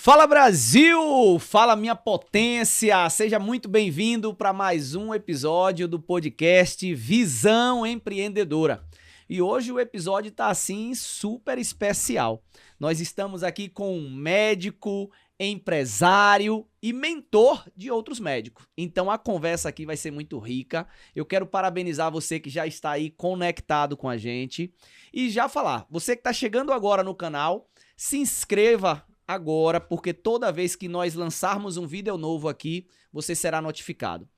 Fala Brasil! Fala minha potência! Seja muito bem-vindo para mais um episódio do podcast Visão Empreendedora. E hoje o episódio tá assim super especial. Nós estamos aqui com um médico, empresário e mentor de outros médicos. Então a conversa aqui vai ser muito rica. Eu quero parabenizar você que já está aí conectado com a gente e já falar, você que está chegando agora no canal, se inscreva agora, porque toda vez que nós lançarmos um vídeo novo aqui, você será notificado.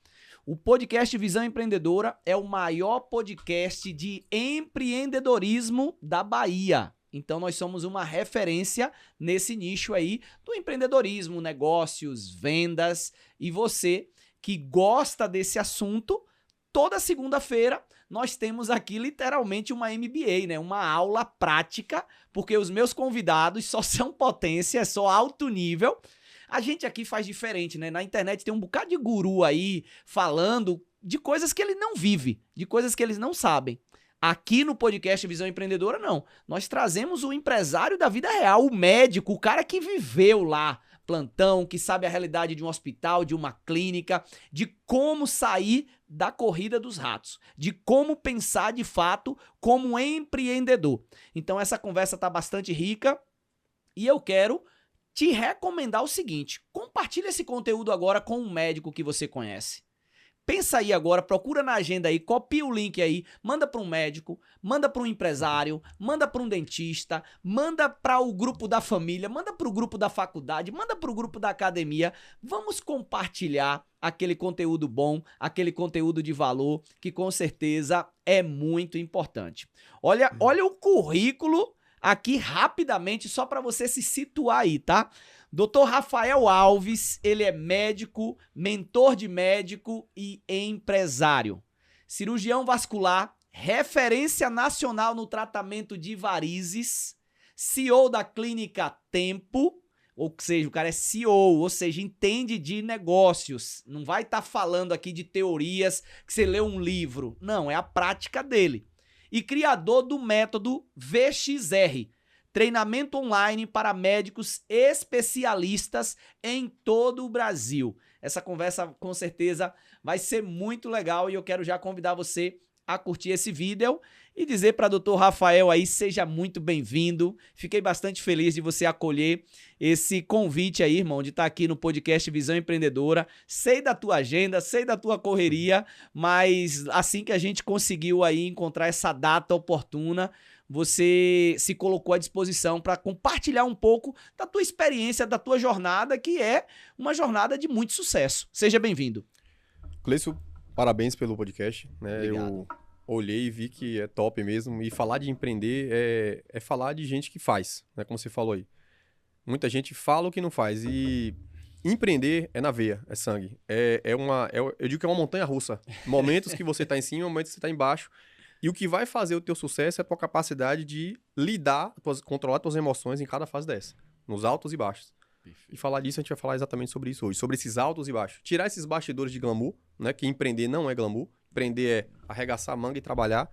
O podcast Visão Empreendedora é o maior podcast de empreendedorismo da Bahia. Então nós somos uma referência nesse nicho aí do empreendedorismo, negócios, vendas. E você que gosta desse assunto, toda segunda-feira nós temos aqui literalmente uma MBA, né? Uma aula prática, porque os meus convidados só são potência, é só alto nível. A gente aqui faz diferente, né? Na internet tem um bocado de guru aí falando de coisas que ele não vive, de coisas que eles não sabem. Aqui no podcast Visão Empreendedora, não. Nós trazemos o empresário da vida real, o médico, o cara que viveu lá, plantão, que sabe a realidade de um hospital, de uma clínica, de como sair da corrida dos ratos, de como pensar de fato como empreendedor. Então essa conversa está bastante rica e eu quero te recomendar o seguinte: compartilha esse conteúdo agora com um médico que você conhece. Pensa aí agora, procura na agenda aí, copia o link aí, manda para um médico, manda para um empresário, manda para um dentista, manda para o grupo da família, manda para o grupo da faculdade, manda para o grupo da academia. Vamos compartilhar aquele conteúdo bom, aquele conteúdo de valor, que com certeza é muito importante. Olha o currículo aqui rapidamente, só para você se situar aí, tá? Dr. Rafael Alves, ele é médico, mentor de médico e empresário. Cirurgião vascular, referência nacional no tratamento de varizes, CEO da clínica Tempo, ou seja, o cara é CEO, ou seja, entende de negócios. Não vai estar falando aqui de teorias que você lê um livro. Não, é a prática dele. E criador do método VXR, treinamento online para médicos especialistas em todo o Brasil. Essa conversa com certeza vai ser muito legal e eu quero já convidar você a curtir esse vídeo e dizer para Dr. Rafael aí, seja muito bem-vindo. Fiquei bastante feliz de você acolher esse convite aí, irmão, de estar aqui no podcast Visão Empreendedora. Sei da tua agenda, sei da tua correria, mas assim que a gente conseguiu aí encontrar essa data oportuna, você se colocou à disposição para compartilhar um pouco da tua experiência, da tua jornada, que é uma jornada de muito sucesso. Seja bem-vindo. Cleison, parabéns pelo podcast, né? Obrigado. Eu olhei e vi que é top mesmo. E falar de empreender é falar de gente que faz, né? Como você falou aí. Muita gente fala o que não faz. E empreender é na veia, é sangue. Eu digo que é uma montanha-russa. Momentos que você está em cima, momentos que você está embaixo. E o que vai fazer o teu sucesso é a tua capacidade de lidar, controlar tuas emoções em cada fase dessa. Nos altos e baixos. E falar disso, a gente vai falar exatamente sobre isso hoje. Sobre esses altos e baixos. Tirar esses bastidores de glamour, né? Que empreender não é glamour. Empreender é arregaçar a manga e trabalhar.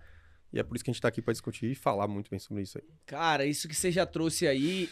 E é por isso que a gente tá aqui para discutir e falar muito bem sobre isso aí. Cara, isso que você já trouxe aí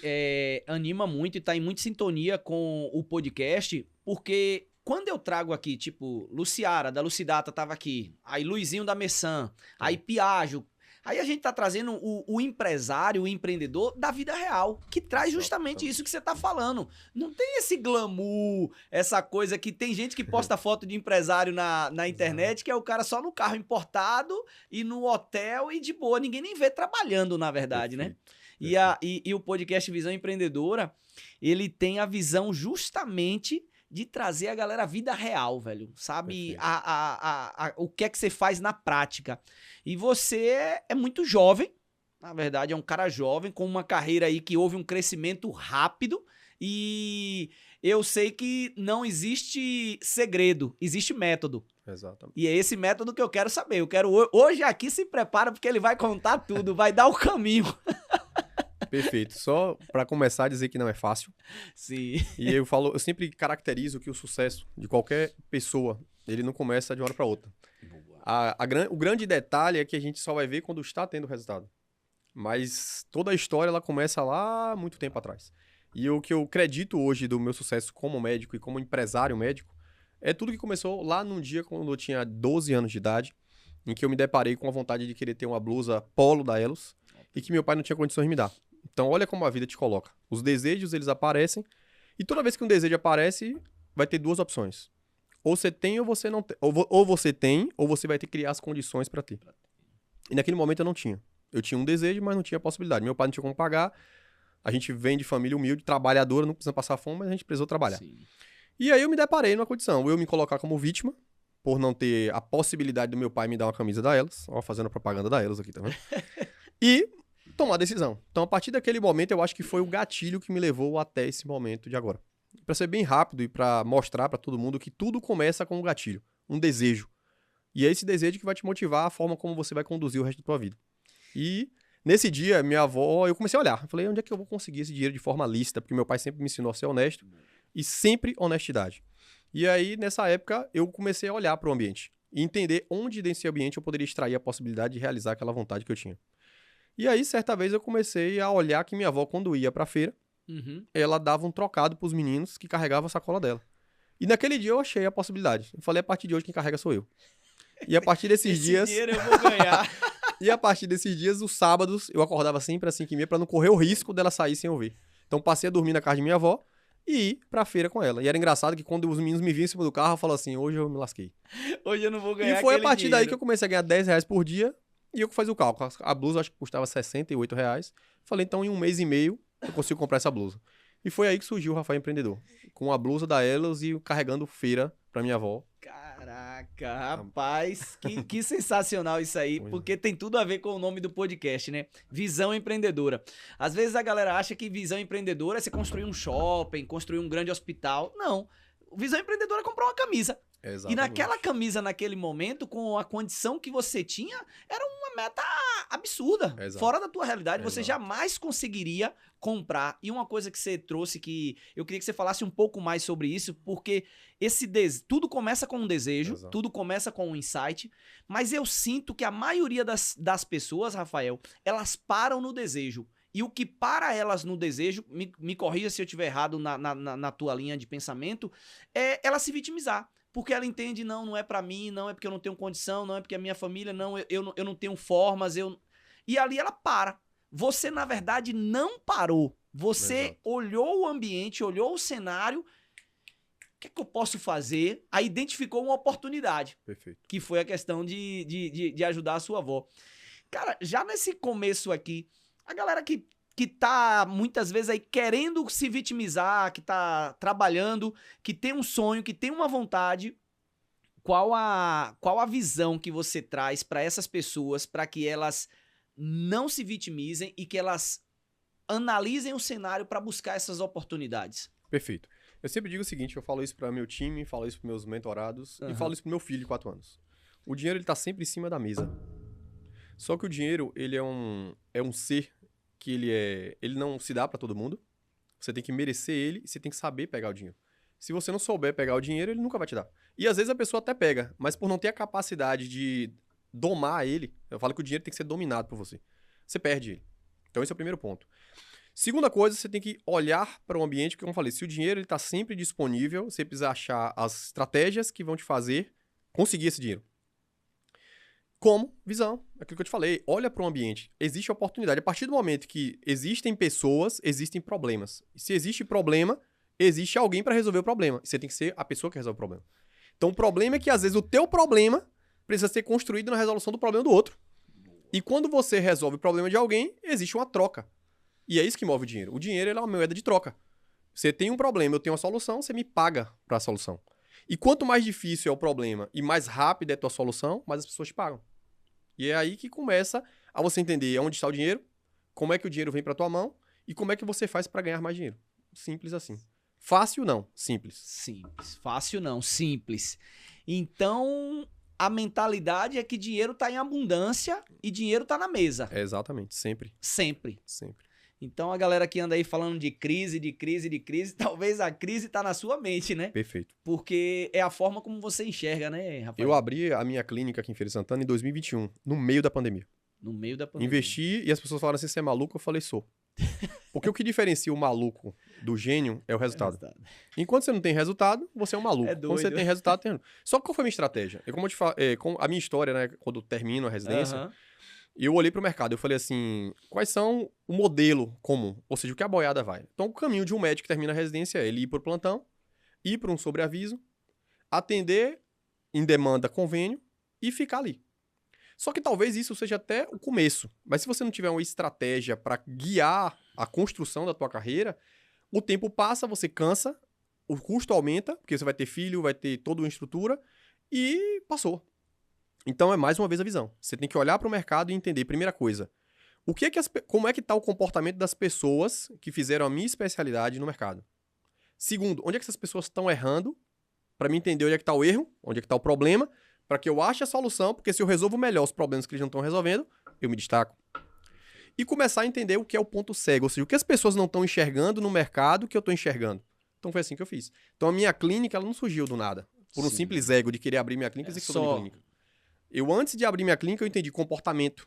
anima muito e tá em muita sintonia com o podcast, porque quando eu trago aqui, tipo, Luciara, da Lucidata tava aqui, aí Luizinho da Messan, aí Piaggio, aí a gente tá trazendo o empresário, o empreendedor da vida real, que traz justamente isso que você tá falando. Não tem esse glamour, essa coisa que tem gente que posta foto de empresário na internet, que é o cara só no carro importado e no hotel e de boa, ninguém nem vê trabalhando, na verdade, né? E o podcast Visão Empreendedora, ele tem a visão justamente de trazer a galera à vida real, velho. Sabe? O que é que você faz na prática. E você é muito jovem, na verdade, é um cara jovem, com uma carreira aí que houve um crescimento rápido. E eu sei que não existe segredo, existe método. Exatamente. E é esse método que eu quero saber. Eu quero hoje aqui, se prepara, porque ele vai contar tudo, vai dar o caminho. Perfeito. Só para começar a dizer que não é fácil. Sim. E eu sempre caracterizo que o sucesso de qualquer pessoa, ele não começa de uma hora para outra. O grande detalhe é que a gente só vai ver quando está tendo resultado. Mas toda a história ela começa lá muito tempo atrás. E o que eu acredito hoje do meu sucesso como médico e como empresário médico é tudo que começou lá num dia quando eu tinha 12 anos de idade, em que eu me deparei com a vontade de querer ter uma blusa polo da Elos e que meu pai não tinha condições de me dar. Então, olha como a vida te coloca. Os desejos, eles aparecem, e toda vez que um desejo aparece, vai ter duas opções. Ou você tem ou você não tem. Ou você tem, ou você vai ter que criar as condições para ter. E naquele momento eu não tinha. Eu tinha um desejo, mas não tinha possibilidade. Meu pai não tinha como pagar. A gente vem de família humilde, trabalhadora, não precisa passar fome, mas a gente precisou trabalhar. Sim. E aí eu me deparei numa condição. Eu me colocar como vítima, por não ter a possibilidade do meu pai me dar uma camisa da Elos. Ó, fazendo propaganda da Elos aqui também. E tomar a decisão. Então, a partir daquele momento, eu acho que foi o gatilho que me levou até esse momento de agora. Pra ser bem rápido e pra mostrar pra todo mundo que tudo começa com um gatilho, um desejo. E é esse desejo que vai te motivar a forma como você vai conduzir o resto da tua vida. E nesse dia, minha avó, eu comecei a olhar. Eu falei, onde é que eu vou conseguir esse dinheiro de forma lícita? Porque meu pai sempre me ensinou a ser honesto e sempre honestidade. E aí, nessa época, eu comecei a olhar para o ambiente e entender onde desse ambiente eu poderia extrair a possibilidade de realizar aquela vontade que eu tinha. E aí, certa vez, eu comecei a olhar que minha avó, quando ia pra feira, ela dava um trocado pros meninos que carregavam a sacola dela. E naquele dia eu achei a possibilidade. Eu falei, a partir de hoje quem carrega sou eu. E a partir desses Esse dias... dinheiro eu vou ganhar. E a partir desses dias, os sábados, eu acordava sempre às 5h30 pra não correr o risco dela sair sem eu ver. Então passei a dormir na casa de minha avó e ir pra feira com ela. E era engraçado que quando os meninos me viam em cima do carro, eu falava assim, hoje eu me lasquei. Hoje eu não vou ganhar E foi a aquele partir daí dinheiro. que eu comecei a ganhar R$10 por dia e eu fazia o cálculo. A blusa acho que custava R$68. Falei, então em 1 mês e meio eu consigo comprar essa blusa. E foi aí que surgiu o Rafael Empreendedor. Com a blusa da Elos e carregando feira pra minha avó. Caraca, rapaz, que sensacional isso aí, Pois é. porque tem tudo a ver com o nome do podcast, né? Visão empreendedora. Às vezes a galera acha que visão empreendedora é você construir um shopping, construir um grande hospital. Não. Visão empreendedora é comprar uma camisa. Exatamente. E naquela camisa, naquele momento, com a condição que você tinha, era uma meta absurda. Exato. Fora da tua realidade, você Exato. jamais conseguiria comprar. E uma coisa que você trouxe que eu queria que você falasse um pouco mais sobre isso, porque tudo começa com um desejo, Exato. tudo começa com um insight, mas eu sinto que a maioria das pessoas, Rafael, elas param no desejo. E o que para elas no desejo, me corrija se eu estiver errado na tua linha de pensamento, é ela se vitimizar. Porque ela entende, não é pra mim, não é porque eu não tenho condição, não é porque a minha família, eu não tenho formas, E ali ela para. Você, na verdade, não parou. Você Exato. olhou o ambiente, olhou o cenário, o que é que eu posso fazer? Aí identificou uma oportunidade, Perfeito. que foi a questão de ajudar a sua avó. Cara, já nesse começo aqui, a galera que tá muitas vezes aí querendo se vitimizar, que tá trabalhando, que tem um sonho, que tem uma vontade, qual a visão que você traz para essas pessoas, para que elas não se vitimizem e que elas analisem o cenário para buscar essas oportunidades? Perfeito. Eu sempre digo o seguinte, eu falo isso para meu time, falo isso para meus mentorados e falo isso pro meu filho de 4 anos. O dinheiro, ele tá sempre em cima da mesa. Só que o dinheiro, ele é um ser que ele não se dá para todo mundo. Você tem que merecer ele e você tem que saber pegar o dinheiro. Se você não souber pegar o dinheiro, ele nunca vai te dar. E às vezes a pessoa até pega, mas por não ter a capacidade de domar ele, eu falo que o dinheiro tem que ser dominado por você. Você perde ele. Então esse é o primeiro ponto. Segunda coisa, você tem que olhar para o ambiente, porque como eu falei, se o dinheiro está sempre disponível, você precisa achar as estratégias que vão te fazer conseguir esse dinheiro. Como visão, aquilo que eu te falei, olha para o ambiente, existe oportunidade. A partir do momento que existem pessoas, existem problemas. E se existe problema, existe alguém para resolver o problema. Você tem que ser a pessoa que resolve o problema. Então o problema é que às vezes o teu problema precisa ser construído na resolução do problema do outro. E quando você resolve o problema de alguém, existe uma troca. E é isso que move o dinheiro. O dinheiro é uma moeda de troca. Você tem um problema, eu tenho uma solução, você me paga para a solução. E quanto mais difícil é o problema e mais rápida é a tua solução, mais as pessoas te pagam. E é aí que começa a você entender onde está o dinheiro, como é que o dinheiro vem para tua mão e como é que você faz para ganhar mais dinheiro. Simples assim. Fácil não, simples. Simples. Fácil não, simples. Então, a mentalidade é que dinheiro tá em abundância e dinheiro tá na mesa. É exatamente, sempre, Sempre. sempre. Então, a galera que anda aí falando de crise, talvez a crise tá na sua mente, né? Perfeito. Porque é a forma como você enxerga, né, Rafael? Eu abri a minha clínica aqui em Feira de Santana em 2021, no meio da pandemia. No meio da pandemia. Investi e as pessoas falaram assim, você é maluco? Eu falei, sou. Porque o que diferencia o maluco do gênio é o resultado. Enquanto você não tem resultado, você é um maluco. É doido. Quando você tem resultado, tem... Só que qual foi a minha estratégia? Como eu te falo, com a minha história, né? Quando eu termino a residência, eu olhei pro mercado. Eu falei assim, quais são o modelo comum? Ou seja, o que a boiada vai? Então, o caminho de um médico que termina a residência é ele ir pro plantão, ir para um sobreaviso, atender em demanda convênio e ficar ali. Só que talvez isso seja até o começo. Mas se você não tiver uma estratégia para guiar a construção da tua carreira, o tempo passa, você cansa, o custo aumenta, porque você vai ter filho, vai ter toda uma estrutura, e passou. Então é mais uma vez a visão. Você tem que olhar para o mercado e entender, primeira coisa, como é que está o comportamento das pessoas que fizeram a minha especialidade no mercado. Segundo, onde é que essas pessoas estão errando, para mim entender onde é que está o erro, onde é que está o problema, para que eu ache a solução, porque se eu resolvo melhor os problemas que eles não estão resolvendo, eu me destaco. E começar a entender o que é o ponto cego, ou seja, o que as pessoas não estão enxergando no mercado que eu estou enxergando. Então foi assim que eu fiz. Então a minha clínica ela não surgiu do nada, por um simples ego de querer abrir minha clínica e dizer que sou da minha clínica. Eu, antes de abrir minha clínica, eu entendi comportamento.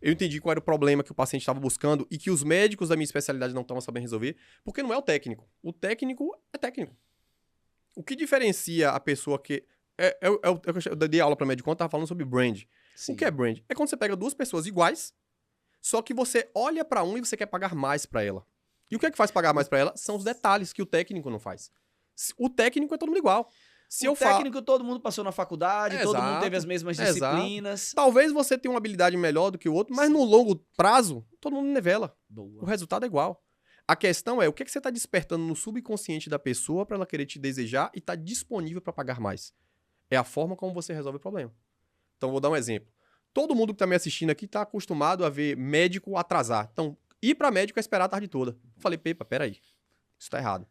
Eu entendi qual era o problema que o paciente estava buscando e que os médicos da minha especialidade não estavam sabendo resolver, porque não é o técnico. O técnico é técnico. O que diferencia a pessoa que... Eu dei aula para médico, eu estava falando sobre brand. Sim. O que é brand? É quando você pega duas pessoas iguais, só que você olha para um e você quer pagar mais para ela. E o que é que faz pagar mais para ela? São os detalhes que o técnico não faz. O técnico é todo mundo igual. Técnico, todo mundo passou na faculdade, todo mundo teve as mesmas disciplinas. Talvez você tenha uma habilidade melhor do que o outro, mas no longo prazo, todo mundo nivela. Boa. O resultado é igual. A questão é, o que você está despertando no subconsciente da pessoa para ela querer te desejar e estar disponível para pagar mais? É a forma como você resolve o problema. Então, vou dar um exemplo. Todo mundo que está me assistindo aqui está acostumado a ver médico atrasar. Então, ir para médico é esperar a tarde toda. Falei, peraí, isso está errado.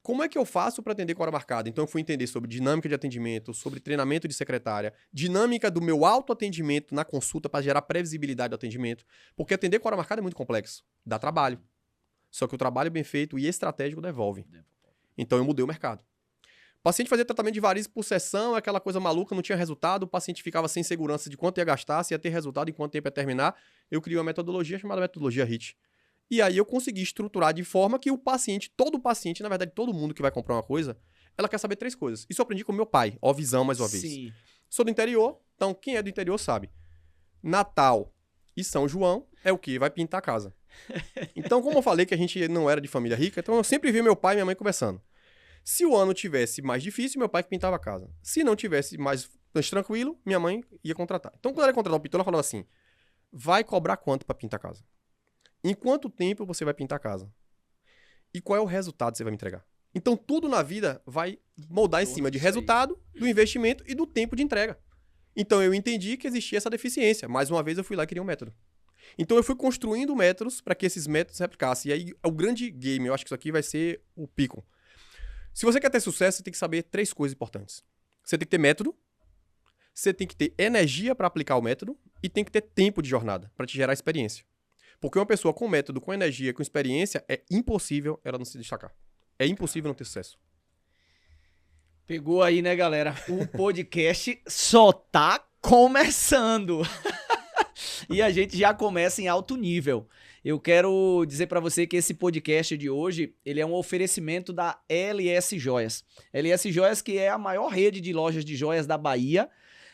Como é que eu faço para atender com hora marcada? Então, eu fui entender sobre dinâmica de atendimento, sobre treinamento de secretária, dinâmica do meu autoatendimento na consulta para gerar previsibilidade do atendimento. Porque atender com hora marcada é muito complexo. Dá trabalho. Só que o trabalho bem feito e estratégico devolve. Então, eu mudei o mercado. O paciente fazia tratamento de varizes por sessão, aquela coisa maluca, não tinha resultado, o paciente ficava sem segurança de quanto ia gastar, se ia ter resultado, em quanto tempo ia terminar. Eu criei uma metodologia chamada metodologia HIT. E aí eu consegui estruturar de forma que o paciente, todo paciente, na verdade todo mundo que vai comprar uma coisa, ela quer saber 3 coisas. Isso eu aprendi com meu pai, ó, visão mais uma vez. Sim. Sou do interior, então quem é do interior sabe. Natal e São João é o que? Vai pintar a casa. Então, como eu falei que a gente não era de família rica, então eu sempre vi meu pai e minha mãe conversando. Se o ano tivesse mais difícil, meu pai que pintava a casa. Se não tivesse mais tranquilo, minha mãe ia contratar. Então, quando ela ia contratar o pintor, ela falava assim, vai cobrar quanto para pintar a casa? Em quanto tempo você vai pintar a casa? E qual é o resultado que você vai me entregar? Então, tudo na vida vai moldar em cima de resultado, do investimento e do tempo de entrega. Então, eu entendi que existia essa deficiência. Mais uma vez, eu fui lá e criei um método. Então, eu fui construindo métodos para que esses métodos se replicassem. E aí, o grande game, eu acho que isso aqui vai ser o pico. Se você quer ter sucesso, você tem que saber 3 coisas importantes. Você tem que ter método, você tem que ter energia para aplicar o método e tem que ter tempo de jornada para te gerar experiência. Porque uma pessoa com método, com energia, com experiência, é impossível ela não se destacar. É impossível não ter sucesso. Pegou aí, né, galera? O podcast só tá começando. E a gente já começa em alto nível. Eu quero dizer para você que esse podcast de hoje, ele é um oferecimento da LS Joias. LS Joias, que é a maior rede de lojas de joias da Bahia.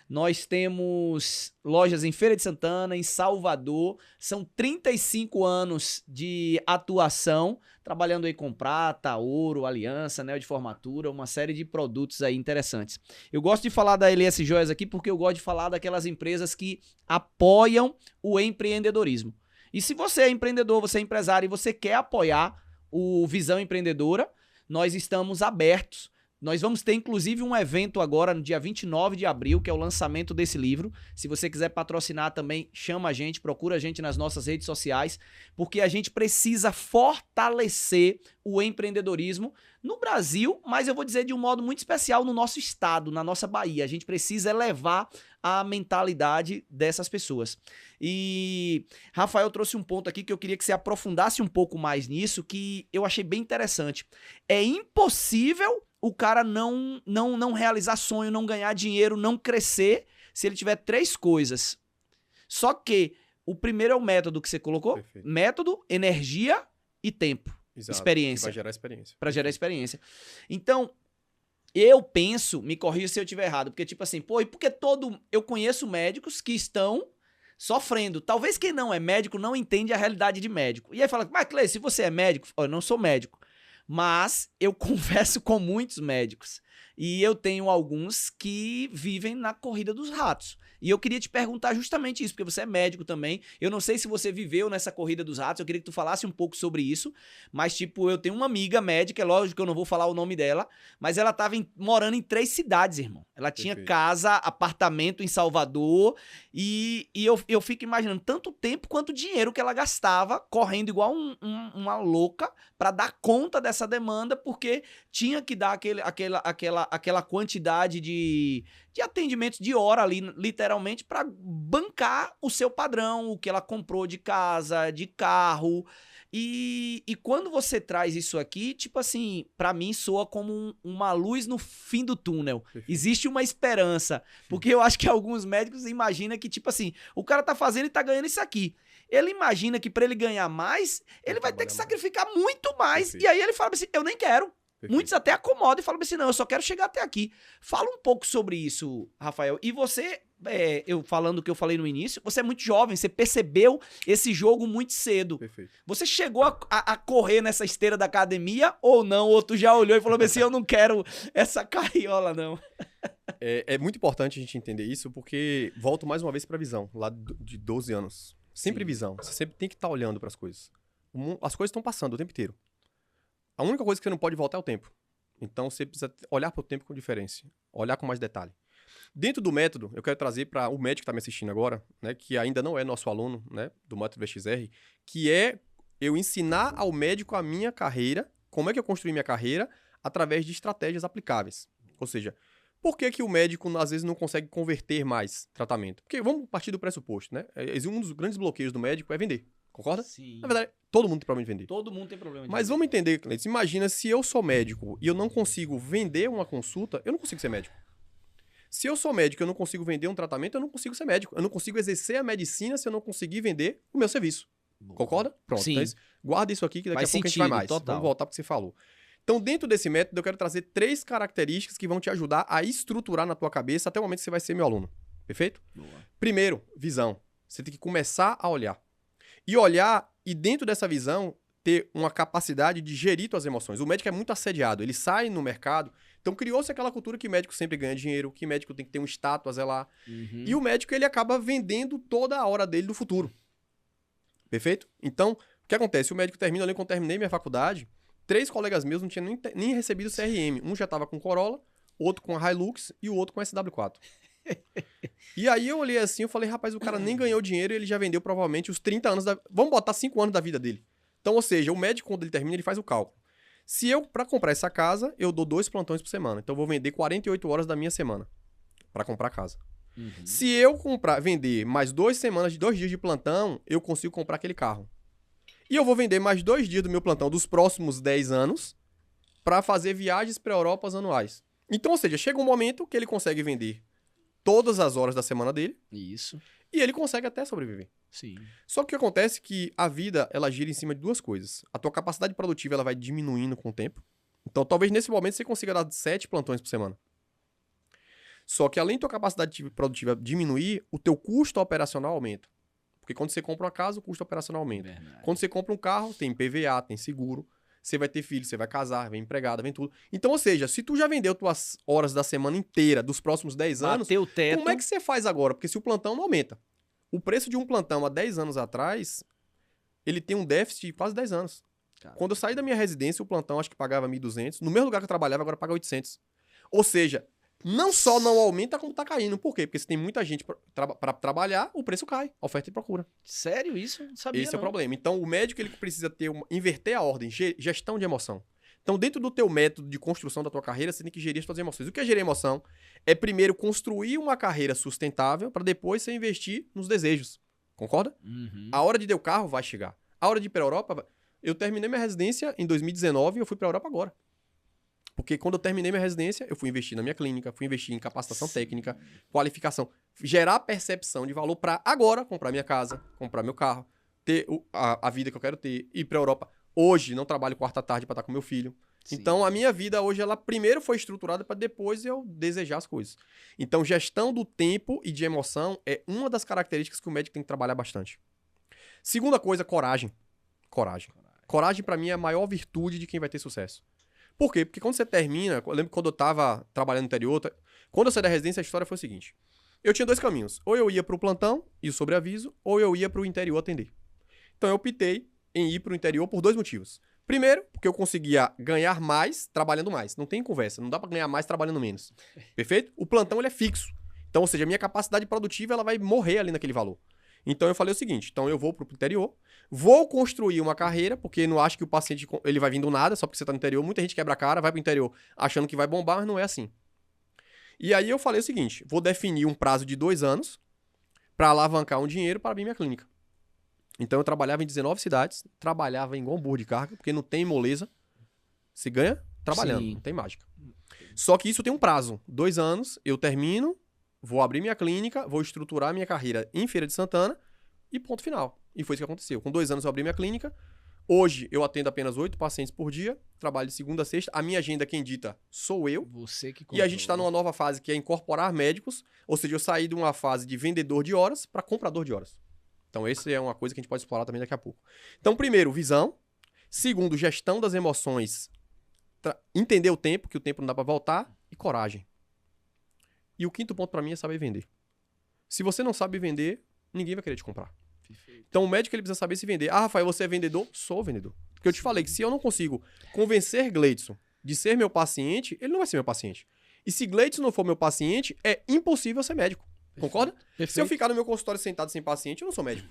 Nós temos lojas em Feira de Santana, em Salvador. São 35 anos de atuação, trabalhando aí com prata, ouro, aliança, anel de formatura, uma série de produtos aí interessantes. Eu gosto de falar da LS Joias aqui porque eu gosto de falar daquelas empresas que apoiam o empreendedorismo. E se você é empreendedor, você é empresário e você quer apoiar o Visão Empreendedora, nós estamos abertos. Nós vamos ter, inclusive, um evento agora no dia 29 de abril, que é o lançamento desse livro. Se você quiser patrocinar também, chama a gente, procura a gente nas nossas redes sociais, porque a gente precisa fortalecer o empreendedorismo no Brasil, mas eu vou dizer de um modo muito especial no nosso estado, na nossa Bahia. A gente precisa elevar a mentalidade dessas pessoas. E Rafael trouxe um ponto aqui que eu queria que você aprofundasse um pouco mais nisso, que eu achei bem interessante. É impossível o cara não realizar sonho, não ganhar dinheiro, não crescer, se ele tiver 3 coisas. Só que o primeiro é o método que você colocou. Perfeito. Método, energia e tempo. Exato, experiência. Vai gerar experiência. Pra gerar experiência. Então, eu penso, me corrija se eu estiver errado, porque tipo assim, pô, e porque eu conheço médicos que estão sofrendo. Talvez quem não é médico não entende a realidade de médico. E aí fala, mas Cleide, se você é médico, eu não sou médico, mas eu converso com muitos médicos. E eu tenho alguns que vivem na corrida dos ratos. E eu queria te perguntar justamente isso, porque você é médico também. Eu não sei se você viveu nessa corrida dos ratos, eu queria que tu falasse um pouco sobre isso. Mas, tipo, eu tenho uma amiga médica, é lógico que eu não vou falar o nome dela, mas ela tava morando em 3 cidades, irmão. Ela tinha casa, apartamento em Salvador, e eu fico imaginando tanto tempo quanto dinheiro que ela gastava correndo igual uma louca para dar conta dessa demanda, porque tinha que dar aquela quantidade de atendimentos de hora ali, literalmente, para bancar o seu padrão, o que ela comprou de casa, de carro. E quando você traz isso aqui, tipo assim, para mim soa como uma luz no fim do túnel. Perfeito. Existe uma esperança. Porque eu acho que alguns médicos imaginam que, tipo assim, o cara tá fazendo e tá ganhando isso aqui. Ele imagina que para ele ganhar mais, ele vai ter que sacrificar muito mais. Perfeito. E aí ele fala assim, eu nem quero. Perfeito. Muitos até acomodam e falam assim, não, eu só quero chegar até aqui. Fala um pouco sobre isso, Rafael. E você, eu falando o que eu falei no início, você é muito jovem, você percebeu esse jogo muito cedo. Perfeito. Você chegou a correr nessa esteira da academia ou não? Ou tu já olhou e falou assim, eu não quero essa carriola, não. É muito importante a gente entender isso, porque volto mais uma vez para a visão, lá de 12 anos. Sempre visão. Você sempre tem que estar olhando para as coisas. As coisas estão passando o tempo inteiro. A única coisa que você não pode voltar é o tempo. Então, você precisa olhar para o tempo com diferença. Olhar com mais detalhe. Dentro do método, eu quero trazer para o médico que está me assistindo agora, né, que ainda não é nosso aluno, né, do método VXR, que é eu ensinar ao médico a minha carreira, como é que eu construí minha carreira, através de estratégias aplicáveis. Ou seja, por que o médico, às vezes, não consegue converter mais tratamento? Porque vamos partir do pressuposto, né? Um dos grandes bloqueios do médico é vender. Concorda? Sim. Na verdade, todo mundo tem problema de vender. Todo mundo tem problema de Mas vender. vamos entender, Cleiton. Imagina se eu sou médico e eu não consigo vender uma consulta, eu não consigo ser médico. Se eu sou médico e eu não consigo vender um tratamento, eu não consigo ser médico. Eu não consigo exercer a medicina se eu não conseguir vender o meu serviço. Boa. Concorda? Pronto. Sim. Então, guarda isso aqui que daqui Faz a pouco sentido, a gente vai mais. total. Vamos voltar para o que você falou. Então, dentro desse método, eu quero trazer 3 características que vão te ajudar a estruturar na tua cabeça até o momento que você vai ser meu aluno. Perfeito? Boa. Primeiro, visão. Você tem que começar a olhar. E olhar, e dentro dessa visão, ter uma capacidade de gerir suas emoções. O médico é muito assediado, ele sai no mercado, então criou-se aquela cultura que médico sempre ganha dinheiro, que médico tem que ter um status a zelar. Uhum. E o médico, ele acaba vendendo toda a hora dele do futuro. Perfeito? Então, o que acontece? O médico termina, ali quando eu terminei minha faculdade, 3 colegas meus não tinham nem recebido CRM. Um já estava com Corolla, outro com a Hilux e o outro com SW4. E aí eu olhei assim, eu falei, rapaz, o cara nem ganhou dinheiro e ele já vendeu provavelmente os 30 anos Vamos botar 5 anos da vida dele. Então, ou seja, o médico, quando ele termina, ele faz o cálculo. Se eu, para comprar essa casa, eu dou 2 plantões por semana. Então, eu vou vender 48 horas da minha semana para comprar a casa. Uhum. Se eu vender mais 2 dias de plantão, eu consigo comprar aquele carro. E eu vou vender mais 2 dias do meu plantão dos próximos 10 anos para fazer viagens para a Europa anuais. Então, ou seja, chega um momento que ele consegue vender todas as horas da semana dele. Isso. E ele consegue até sobreviver. Sim. Só que o que acontece é que a vida, ela gira em cima de 2 coisas. A tua capacidade produtiva, ela vai diminuindo com o tempo. Então, talvez nesse momento você consiga dar 7 plantões por semana. Só que além da tua capacidade produtiva diminuir, o teu custo operacional aumenta. Porque quando você compra uma casa, o custo operacional aumenta. Verdade. Quando você compra um carro, tem PVA, tem seguro. Você vai ter filho, você vai casar, vem empregada, vem tudo. Então, ou seja, se tu já vendeu tuas horas da semana inteira dos próximos 10 anos, Bateu o teto. como é que você faz agora? Porque se o plantão não aumenta. O preço de um plantão há 10 anos atrás, ele tem um déficit de quase 10 anos. Cara. Quando eu saí da minha residência, o plantão acho que pagava 1.200. No mesmo lugar que eu trabalhava, agora paga 800. Ou seja, não só não aumenta, como tá caindo. Por quê? Porque se tem muita gente para trabalhar, o preço cai. Oferta e procura. Sério isso? Não sabia, Esse é o não. problema. Então, o médico ele precisa inverter a ordem, gestão de emoção. Então, dentro do teu método de construção da tua carreira, você tem que gerir as tuas emoções. O que é gerir emoção? É primeiro construir uma carreira sustentável para depois você investir nos desejos. Concorda? Uhum. A hora de ter o carro vai chegar. A hora de ir para a Europa, eu terminei minha residência em 2019 e eu fui para a Europa agora. Porque quando eu terminei minha residência, eu fui investir na minha clínica, fui investir em capacitação técnica, qualificação, gerar percepção de valor para agora comprar minha casa, comprar meu carro, ter a vida que eu quero ter, ir para a Europa. Hoje, não trabalho quarta à tarde para estar com meu filho. Sim. Então, a minha vida hoje, ela primeiro foi estruturada para depois eu desejar as coisas. Então, gestão do tempo e de emoção é uma das características que o médico tem que trabalhar bastante. Segunda coisa, coragem. Coragem. Coragem, para mim, é a maior virtude de quem vai ter sucesso. Por quê? Porque quando você termina... Eu lembro quando eu tava trabalhando no interior... Quando eu saí da residência, a história foi o seguinte. Eu tinha 2 caminhos. Ou eu ia pro plantão e o sobreaviso, ou eu ia pro interior atender. Então, eu optei em ir pro interior por 2 motivos. Primeiro, porque eu conseguia ganhar mais trabalhando mais. Não tem conversa. Não dá pra ganhar mais trabalhando menos. Perfeito? O plantão, ele é fixo. Então, ou seja, a minha capacidade produtiva, ela vai morrer ali naquele valor. Então, eu falei o seguinte. Então, eu vou pro interior. Vou construir uma carreira, porque não acho que o paciente ele vai vir do nada, só porque você tá no interior. Muita gente quebra a cara, vai pro interior achando que vai bombar, mas não é assim. E aí, eu falei o seguinte. Vou definir um prazo de 2 anos pra alavancar um dinheiro para abrir minha clínica. Então, eu trabalhava em 19 cidades, trabalhava em igual um burro de carga, porque não tem moleza. Se ganha trabalhando, Sim. não tem mágica. Só que isso tem um prazo. 2 anos, eu termino, vou abrir minha clínica, vou estruturar minha carreira em Feira de Santana e ponto final. E foi isso que aconteceu. Com 2 anos eu abri minha clínica. Hoje eu atendo apenas 8 pacientes por dia, trabalho de segunda a sexta. A minha agenda, quem dita, sou eu. Você que E a gente está numa nova fase que é incorporar médicos. Ou seja, eu saí de uma fase de vendedor de horas para comprador de horas. Então, essa é uma coisa que a gente pode explorar também daqui a pouco. Então, primeiro, visão. Segundo, gestão das emoções. Entender o tempo, que o tempo não dá para voltar. E coragem. E o quinto ponto para mim é saber vender. Se você não sabe vender, ninguém vai querer te comprar. Perfeito. Então, o médico ele precisa saber se vender. Ah, Rafael, você é vendedor? Sou vendedor. Porque eu te falei que se eu não consigo convencer Gleidson de ser meu paciente, ele não vai ser meu paciente. E se Gleidson não for meu paciente, é impossível ser médico. Concorda? Perfeito. Se eu ficar no meu consultório sentado sem paciente, eu não sou médico.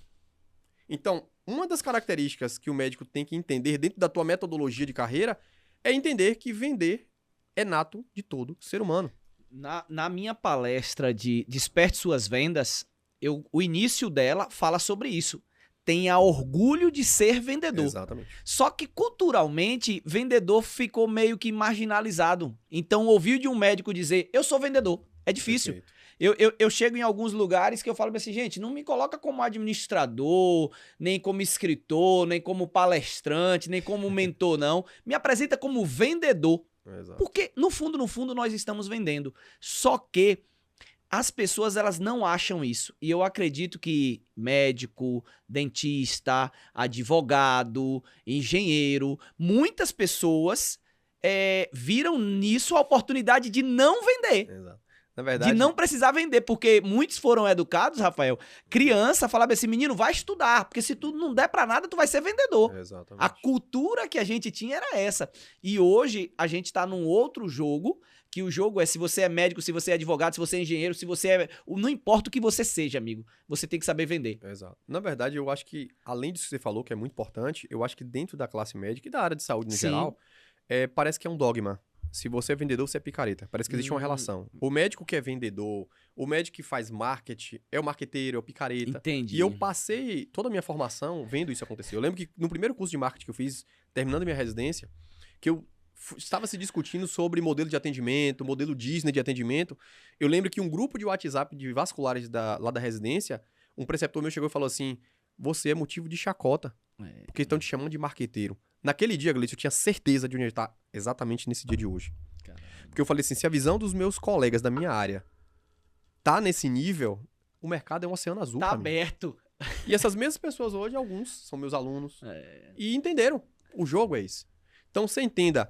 Então, uma das características que o médico tem que entender dentro da tua metodologia de carreira é entender que vender é nato de todo ser humano. Na minha palestra de Desperte Suas Vendas, o início dela fala sobre isso. Tenha orgulho de ser vendedor. Exatamente. Só que culturalmente, vendedor ficou meio que marginalizado. Então, ouvir de um médico dizer, eu sou vendedor, é difícil. Perfeito. Eu chego em alguns lugares que eu falo assim, gente, não me coloca como administrador, nem como escritor, nem como palestrante, nem como mentor, não. Me apresenta como vendedor. Exato. Porque, no fundo, nós estamos vendendo. Só que as pessoas, elas não acham isso. E eu acredito que médico, dentista, advogado, engenheiro, muitas pessoas viram nisso a oportunidade de não vender. Exato. Na verdade, De não precisar vender, porque muitos foram educados, Rafael. Criança falava assim, menino, vai estudar, porque se tu não der pra nada, tu vai ser vendedor. Exatamente. A cultura que a gente tinha era essa. E hoje a gente tá num outro jogo, que o jogo é se você é médico, se você é advogado, se você é engenheiro, se você é... Não importa o que você seja, amigo, você tem que saber vender. Exato. Na verdade, eu acho que, além disso que você falou, que é muito importante, eu acho que dentro da classe médica e da área de saúde no Sim. geral, parece que é um dogma. Se você é vendedor, você é picareta. Parece que existe uma relação. O médico que é vendedor, o médico que faz marketing, é o marqueteiro, é o picareta. Entendi. E eu passei toda a minha formação vendo isso acontecer. Eu lembro que no primeiro curso de marketing que eu fiz, terminando minha residência, que eu estava se discutindo sobre modelo de atendimento, modelo Disney de atendimento. Eu lembro que um grupo de WhatsApp de vasculares lá da residência, um preceptor meu chegou e falou assim, você é motivo de chacota, porque estão te chamando de marqueteiro. Naquele dia, Gleice, eu tinha certeza de onde ele está exatamente nesse dia de hoje. Caramba. Porque eu falei assim, se a visão dos meus colegas da minha área tá nesse nível, o mercado é um oceano azul Tá pra mim. aberto. E essas mesmas pessoas hoje, alguns são meus alunos, e entenderam. O jogo é esse. Então, você entenda,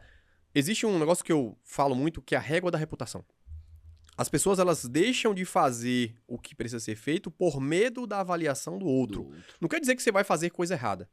existe um negócio que eu falo muito, que é a régua da reputação. As pessoas, elas deixam de fazer o que precisa ser feito por medo da avaliação do outro. Não quer dizer que você vai fazer coisa errada.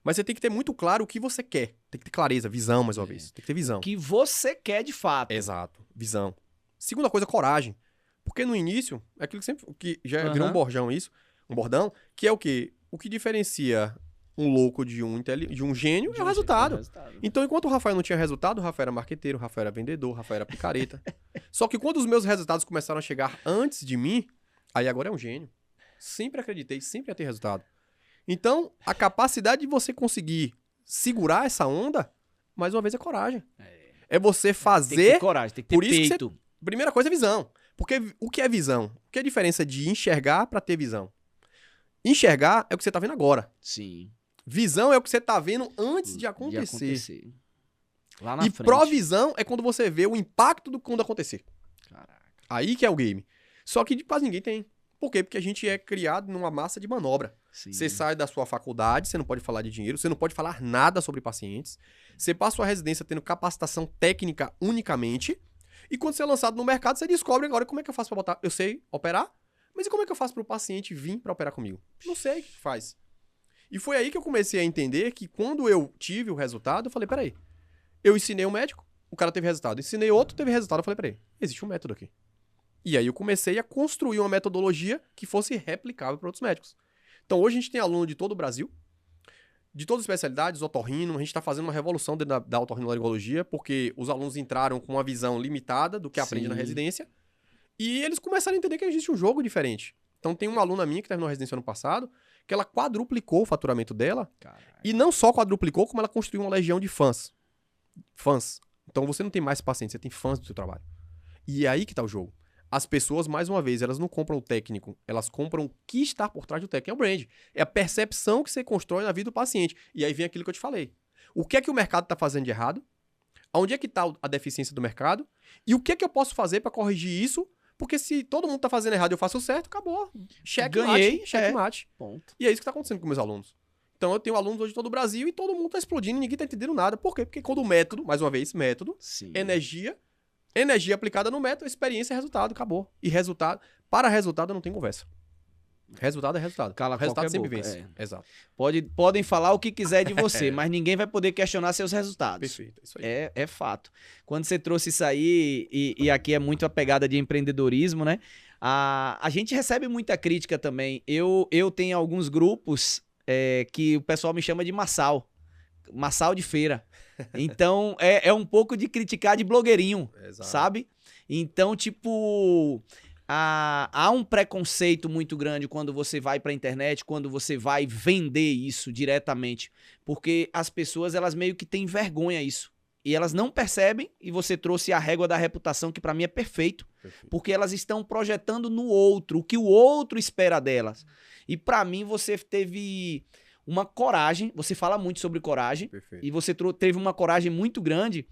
Mas você tem que ter muito claro o que você quer. Tem que ter clareza, visão, mais uma vez. Tem que ter visão. O que você quer de fato. Exato, visão. Segunda coisa, coragem. Porque no início, é aquilo que sempre, que já virou um bordão isso, um bordão, que é o quê? O que diferencia um louco de um gênio é o resultado. Então, enquanto o Rafael não tinha resultado, o Rafael era marqueteiro, o Rafael era vendedor, o Rafael era picareta. Só que quando os meus resultados começaram a chegar antes de mim, aí agora é um gênio. Sempre acreditei, sempre ia ter resultado. Então, a capacidade de você conseguir segurar essa onda, mais uma vez, é coragem. É você fazer... Tem que ter coragem, tem que ter por isso peito. que primeira coisa é visão. Porque o que é visão? O que é a diferença de enxergar para ter visão? Enxergar é o que você tá vendo agora. Sim. Visão é o que você tá vendo antes de acontecer. Lá na E frente. provisão é quando você vê o impacto do quando acontecer. Caraca. Aí que é o game. Só que quase ninguém tem. Por quê? Porque a gente é criado numa massa de manobra. Sim. Você sai da sua faculdade, você não pode falar de dinheiro, você não pode falar nada sobre pacientes. Você passa sua residência tendo capacitação técnica unicamente. E quando você é lançado no mercado, você descobre agora como é que eu faço pra botar. Eu sei operar, mas e como é que eu faço pro paciente vir pra operar comigo? Não sei o que faz. E foi aí que eu comecei a entender que quando eu tive o resultado, eu falei, peraí. Eu ensinei um médico, o cara teve resultado. Ensinei outro, teve resultado. Eu falei, peraí, existe um método aqui. E aí eu comecei a construir uma metodologia que fosse replicável para outros médicos. Então hoje a gente tem aluno de todo o Brasil, de todas as especialidades, otorrino, a gente está fazendo uma revolução dentro da otorrinolaringologia, porque os alunos entraram com uma visão limitada do que aprende na residência, e eles começaram a entender que existe um jogo diferente. Então tem uma aluna minha que terminou a residência ano passado, que ela quadruplicou o faturamento dela, e não só quadruplicou, como ela construiu uma legião de fãs. Então você não tem mais pacientes, você tem fãs do seu trabalho. E é aí que tá o jogo. As pessoas, mais uma vez, elas não compram o técnico, elas compram o que está por trás do técnico. É o brand. É a percepção que você constrói na vida do paciente. E aí vem aquilo que eu te falei. O que é que o mercado está fazendo de errado? Onde é que está a deficiência do mercado? E o que é que eu posso fazer para corrigir isso? Porque se todo mundo está fazendo errado e eu faço certo, acabou. Ganhei, checkmate. Ponto. E é isso que está acontecendo com meus alunos. Então eu tenho alunos hoje de todo o Brasil e todo mundo está explodindo e ninguém está entendendo nada. Por quê? Porque quando o método, mais uma vez, método, energia aplicada no método, experiência é resultado, acabou. E resultado, para resultado não tem conversa. Resultado é resultado. Cala resultado sempre boca, vence. Exato. Podem falar o que quiser de você, mas ninguém vai poder questionar seus resultados. Perfeito, isso aí. É fato. Quando você trouxe isso aí, e aqui é muito a pegada de empreendedorismo, né? A gente recebe muita crítica também. Eu tenho alguns grupos que o pessoal me chama de Massal de feira. Então, é um pouco de criticar de blogueirinho, sabe? Então, tipo, há um preconceito muito grande quando você vai pra internet, quando você vai vender isso diretamente, porque as pessoas, elas meio que têm vergonha disso. E elas não percebem, e você trouxe a régua da reputação, que pra mim é perfeito, porque elas estão projetando no outro, o que o outro espera delas. E pra mim, você teve uma coragem, você fala muito sobre coragem, e você teve uma coragem muito grande,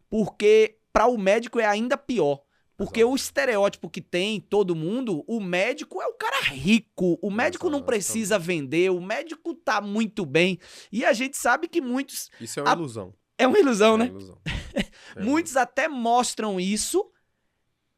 porque para o médico é ainda pior. Porque o estereótipo que tem todo mundo, o médico é o cara rico, o médico não precisa vender, o médico tá muito bem. E a gente sabe que muitos... Isso é uma ilusão. É uma ilusão, né? Ilusão. Muitos até mostram isso,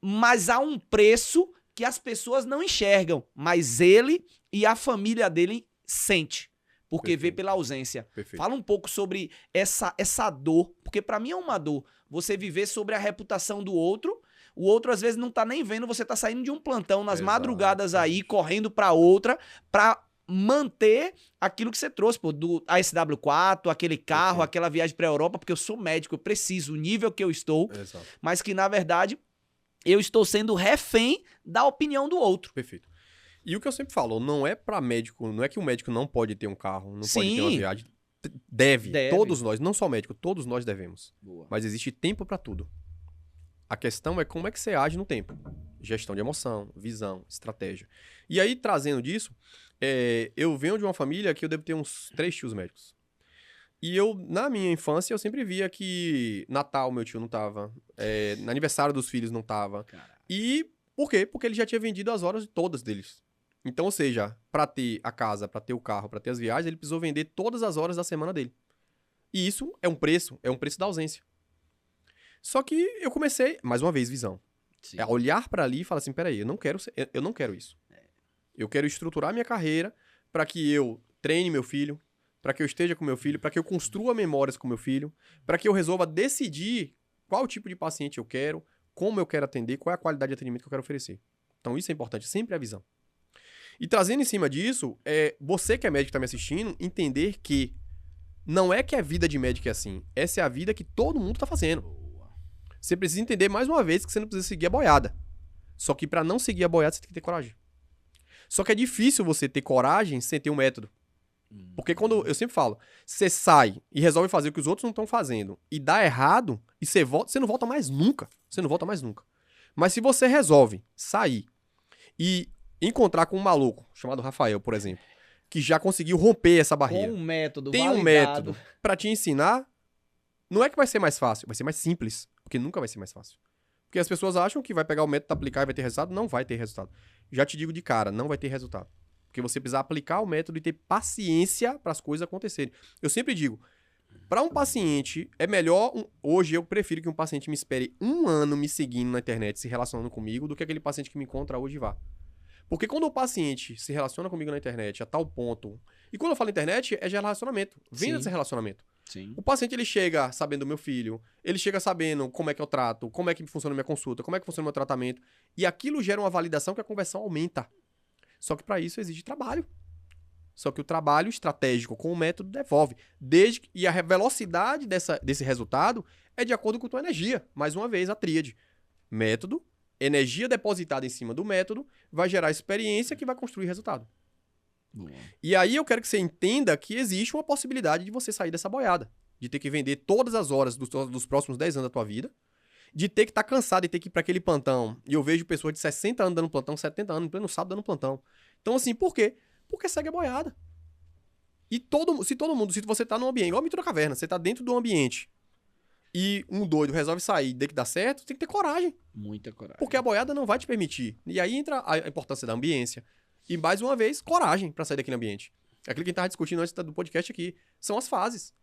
mas há um preço que as pessoas não enxergam, mas ele e a família dele sente. Porque vê pela ausência. Fala um pouco sobre essa dor, porque pra mim é uma dor. Você viver sobre a reputação do outro, o outro às vezes não tá nem vendo, você tá saindo de um plantão nas madrugadas aí, correndo pra outra, pra manter aquilo que você trouxe, pô, do ASW4, aquele carro, aquela viagem pra Europa, porque eu sou médico, eu preciso, o nível que eu estou, mas que na verdade eu estou sendo refém da opinião do outro. Perfeito. E o que eu sempre falo, não é pra médico, não é que o médico não pode ter um carro, não pode ter uma viagem. Deve. Todos nós, não só médico, todos nós devemos. Boa. Mas existe tempo pra tudo. A questão é como é que você age no tempo. Gestão de emoção, visão, estratégia. E aí, trazendo disso, eu venho de uma família que eu devo ter uns 3 tios médicos. E eu, na minha infância, eu sempre via que Natal meu tio não tava, no aniversário dos filhos não tava. Caraca. E por quê? Porque ele já tinha vendido as horas todas deles. Então, ou seja, para ter a casa, para ter o carro, para ter as viagens, ele precisou vender todas as horas da semana dele. E isso é um preço da ausência. Só que eu comecei, mais uma vez, visão. Sim. A olhar para ali e falar assim, peraí, eu não quero isso. Eu quero estruturar minha carreira para que eu treine meu filho, para que eu esteja com meu filho, para que eu construa memórias com meu filho, para que eu resolva decidir qual tipo de paciente eu quero, como eu quero atender, qual é a qualidade de atendimento que eu quero oferecer. Então isso é importante, sempre a visão. E trazendo em cima disso, você que é médico que está me assistindo, entender que não é que a vida de médico é assim, essa é a vida que todo mundo está fazendo. Você precisa entender mais uma vez que você não precisa seguir a boiada. Só que para não seguir a boiada, você tem que ter coragem. Só que é difícil você ter coragem sem ter um método. Porque quando, eu sempre falo, você sai e resolve fazer o que os outros não estão fazendo e dá errado, e você volta, você não volta mais nunca. Você não volta mais nunca. Mas se você resolve sair e encontrar com um maluco, chamado Rafael, por exemplo, que já conseguiu romper essa barreira. Com um método Tem validado. um método para te ensinar. Não é que vai ser mais fácil, vai ser mais simples, porque nunca vai ser mais fácil. Porque as pessoas acham que vai pegar o método, aplicar e vai ter resultado. Não vai ter resultado. Já te digo de cara, não vai ter resultado. Porque você precisa aplicar o método e ter paciência para as coisas acontecerem. Eu sempre digo, para um paciente, é melhor... Hoje eu prefiro que um paciente me espere 1 ano me seguindo na internet, se relacionando comigo, do que aquele paciente que me encontra hoje e vá. Porque quando o paciente se relaciona comigo na internet a tal ponto... E quando eu falo internet, é de relacionamento. Vem desse relacionamento. Sim. O paciente, ele chega sabendo do meu filho, ele chega sabendo como é que eu trato, como é que funciona a minha consulta, como é que funciona o meu tratamento. E aquilo gera uma validação que a conversão aumenta. Só que para isso exige trabalho. Só que o trabalho estratégico com o método devolve. E a velocidade desse resultado é de acordo com a tua energia. Mais uma vez, a tríade. Método, energia depositada em cima do método, vai gerar experiência que vai construir resultado. Boa. E aí eu quero que você entenda que existe uma possibilidade de você sair dessa boiada. De ter que vender todas as horas dos próximos 10 anos da tua vida. De ter que estar cansado e ter que ir para aquele plantão. E eu vejo pessoas de 60 anos dando plantão, 70 anos, em pleno sábado dando plantão. Então assim, por quê? Porque segue a boiada. E se você tá num ambiente, igual o mito da caverna, você tá dentro do ambiente e um doido resolve sair e tem que dar certo, tem que ter coragem. Muita coragem. Porque a boiada não vai te permitir. E aí entra a importância da ambiência. E mais uma vez, coragem pra sair daquele ambiente. É aquilo que a gente tava discutindo antes do podcast aqui. São as fases.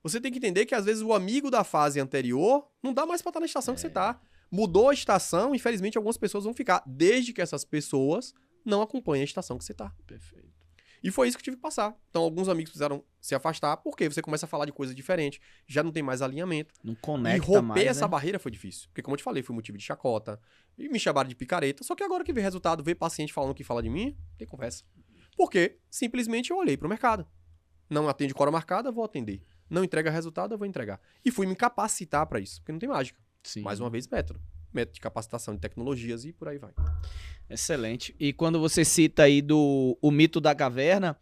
Você tem que entender que às vezes o amigo da fase anterior não dá mais pra estar na estação que você tá. Mudou a estação, infelizmente algumas pessoas vão ficar, desde que essas pessoas não acompanhem a estação que você tá. Perfeito. E foi isso que eu tive que passar. Então, alguns amigos precisaram se afastar, porque você começa a falar de coisa diferente, já não tem mais alinhamento. Não conecta e romper mais, essa né? barreira foi difícil. Porque, como eu te falei, foi motivo de chacota. E me chamaram de picareta. Só que agora que vê resultado, vê paciente falando que fala de mim, tem conversa. Porque, simplesmente, eu olhei pro mercado. Não atende com hora marcada, vou atender. Não entrega resultado, eu vou entregar. E fui me capacitar para isso, porque não tem mágica. Sim. Mais uma vez, método. Método de capacitação de tecnologias e por aí vai. Excelente. E quando você cita aí o mito da caverna,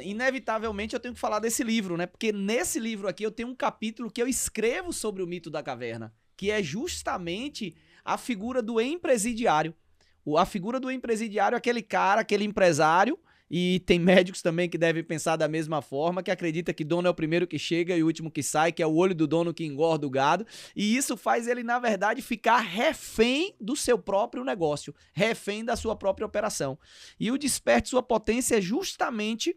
inevitavelmente eu tenho que falar desse livro, né? Porque nesse livro aqui eu tenho um capítulo que eu escrevo sobre o mito da caverna, que é justamente a figura do empresidiário. A figura do empresidiário é aquele cara, aquele empresário, e tem médicos também que devem pensar da mesma forma, que acredita que dono é o primeiro que chega e o último que sai, que é o olho do dono que engorda o gado. E isso faz ele, na verdade, ficar refém do seu próprio negócio, refém da sua própria operação. E o Desperte Sua Potência é justamente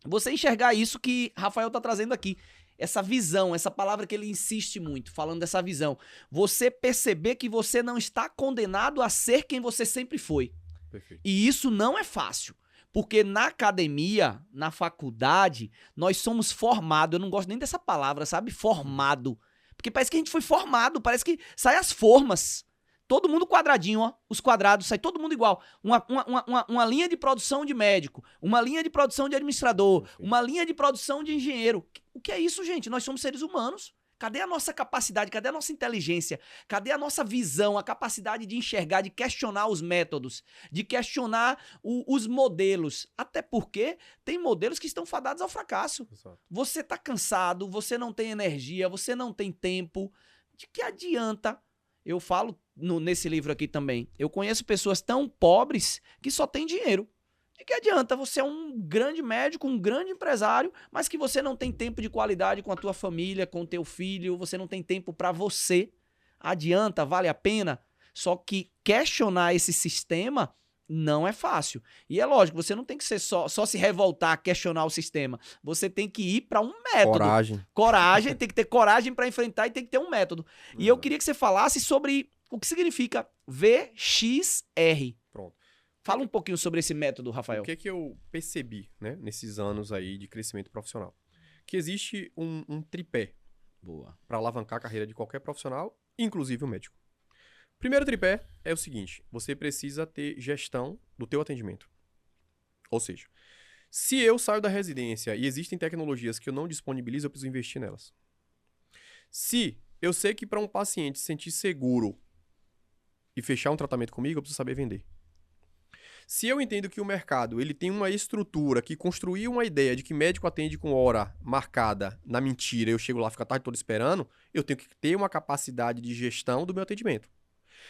você enxergar isso que Rafael está trazendo aqui. Essa visão, essa palavra que ele insiste muito, falando dessa visão. Você perceber que você não está condenado a ser quem você sempre foi. Perfeito. E isso não é fácil. Porque na academia, na faculdade, nós somos formados. Eu não gosto nem dessa palavra, sabe? Formado. Porque parece que a gente foi formado, parece que sai as formas. Todo mundo quadradinho, ó. Os quadrados, sai todo mundo igual. Uma linha de produção de médico, uma linha de produção de administrador, uma linha de produção de engenheiro. O que é isso, gente? Nós somos seres humanos. Cadê a nossa capacidade? Cadê a nossa inteligência? Cadê a nossa visão, a capacidade de enxergar, de questionar os métodos, de questionar os modelos? Até porque tem modelos que estão fadados ao fracasso. Exato. Você tá cansado, você não tem energia, você não tem tempo. De que adianta? Eu falo nesse livro aqui também. Eu conheço pessoas tão pobres que só têm dinheiro. De que adianta? Você é um grande médico, um grande empresário, mas que você não tem tempo de qualidade com a tua família, com o teu filho, você não tem tempo para você. Adianta? Vale a pena? Só que questionar esse sistema não é fácil. E é lógico, você não tem que ser só se revoltar, questionar o sistema. Você tem que ir para um método. Coragem, tem que ter coragem para enfrentar e tem que ter um método. E eu queria que você falasse sobre o que significa VXR. Pronto. Fala um pouquinho sobre esse método, Rafael. O que eu percebi, né, nesses anos aí de crescimento profissional? Que existe um tripé para alavancar a carreira de qualquer profissional, inclusive o médico. Primeiro tripé é o seguinte, você precisa ter gestão do teu atendimento. Ou seja, se eu saio da residência e existem tecnologias que eu não disponibilizo, eu preciso investir nelas. Se eu sei que para um paciente se sentir seguro e fechar um tratamento comigo, eu preciso saber vender. Se eu entendo que o mercado ele tem uma estrutura que construiu uma ideia de que médico atende com hora marcada na mentira, eu chego lá, fico a tarde toda esperando, eu tenho que ter uma capacidade de gestão do meu atendimento.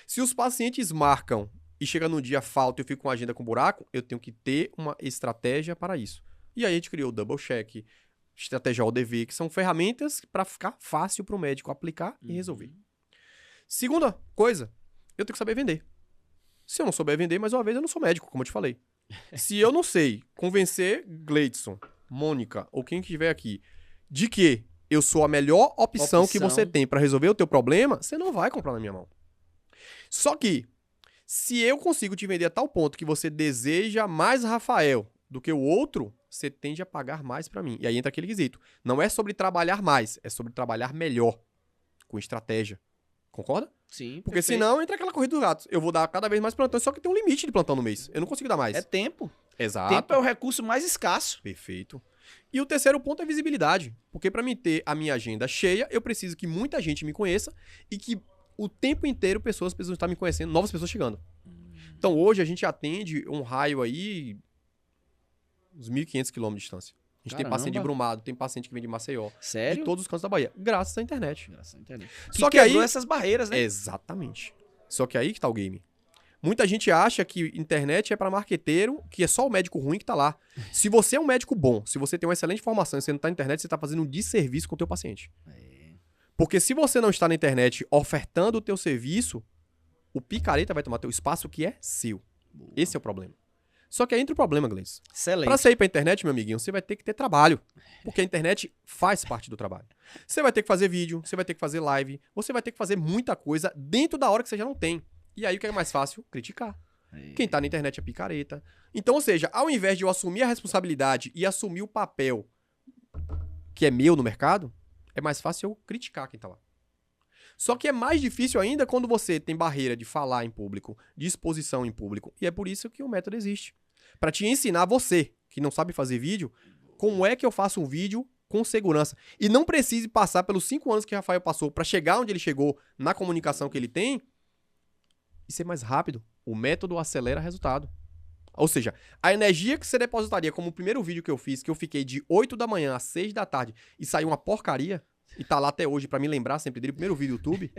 Se os pacientes marcam e chega no dia falta e eu fico com a agenda com buraco, eu tenho que ter uma estratégia para isso. E aí a gente criou o Double Check, Estratégia ODV, que são ferramentas para ficar fácil para o médico aplicar e resolver. Segunda coisa, eu tenho que saber vender. Se eu não souber vender, mais uma vez, eu não sou médico, como eu te falei. Se eu não sei convencer Gleidson, Mônica ou quem que estiver aqui de que eu sou a melhor opção que você tem para resolver o teu problema, você não vai comprar na minha mão. Só que, se eu consigo te vender a tal ponto que você deseja mais Rafael do que o outro, você tende a pagar mais para mim. E aí entra aquele quesito. Não é sobre trabalhar mais, é sobre trabalhar melhor, com estratégia. Concorda? Sim, porque senão entra aquela corrida dos gatos. Eu vou dar cada vez mais plantão, só que tem um limite de plantão no mês. Eu não consigo dar mais. É tempo. Exato. Tempo é o recurso mais escasso. Perfeito. E o terceiro ponto é visibilidade. Porque para mim ter a minha agenda cheia, eu preciso que muita gente me conheça e que o tempo inteiro pessoas precisam estar me conhecendo, novas pessoas chegando. Então hoje a gente atende um raio aí, uns 1.500 km de distância. A gente tem paciente de Brumado, tem paciente que vem de Maceió. Sério? De todos os cantos da Bahia. Graças à internet. Graças à internet. Só que aí essas barreiras, né? Exatamente. Só que aí que tá o game. Muita gente acha que internet é para marqueteiro, que é só o médico ruim que tá lá. Se você é um médico bom, se você tem uma excelente formação e você não tá na internet, você tá fazendo um desserviço com o teu paciente. Porque se você não está na internet ofertando o teu serviço, o picareta vai tomar teu espaço que é seu. Boa. Esse é o problema. Só que aí entra o problema, Gleice. Excelente. Pra você ir pra internet, meu amiguinho, você vai ter que ter trabalho. Porque a internet faz parte do trabalho. Você vai ter que fazer vídeo, você vai ter que fazer live, você vai ter que fazer muita coisa dentro da hora que você já não tem. E aí o que é mais fácil? Criticar. Quem tá na internet é picareta. Então, ou seja, ao invés de eu assumir a responsabilidade e assumir o papel que é meu no mercado, é mais fácil eu criticar quem tá lá. Só que é mais difícil ainda quando você tem barreira de falar em público, de exposição em público. E é por isso que o método existe. Para te ensinar você, que não sabe fazer vídeo, como é que eu faço um vídeo com segurança. E não precise passar pelos 5 anos que o Rafael passou para chegar onde ele chegou na comunicação que ele tem e ser mais rápido. O método acelera resultado. Ou seja, a energia que você depositaria como o primeiro vídeo que eu fiz, que eu fiquei de 8 da manhã às 6 da tarde e saiu uma porcaria, e tá lá até hoje pra me lembrar sempre dele, primeiro vídeo do YouTube,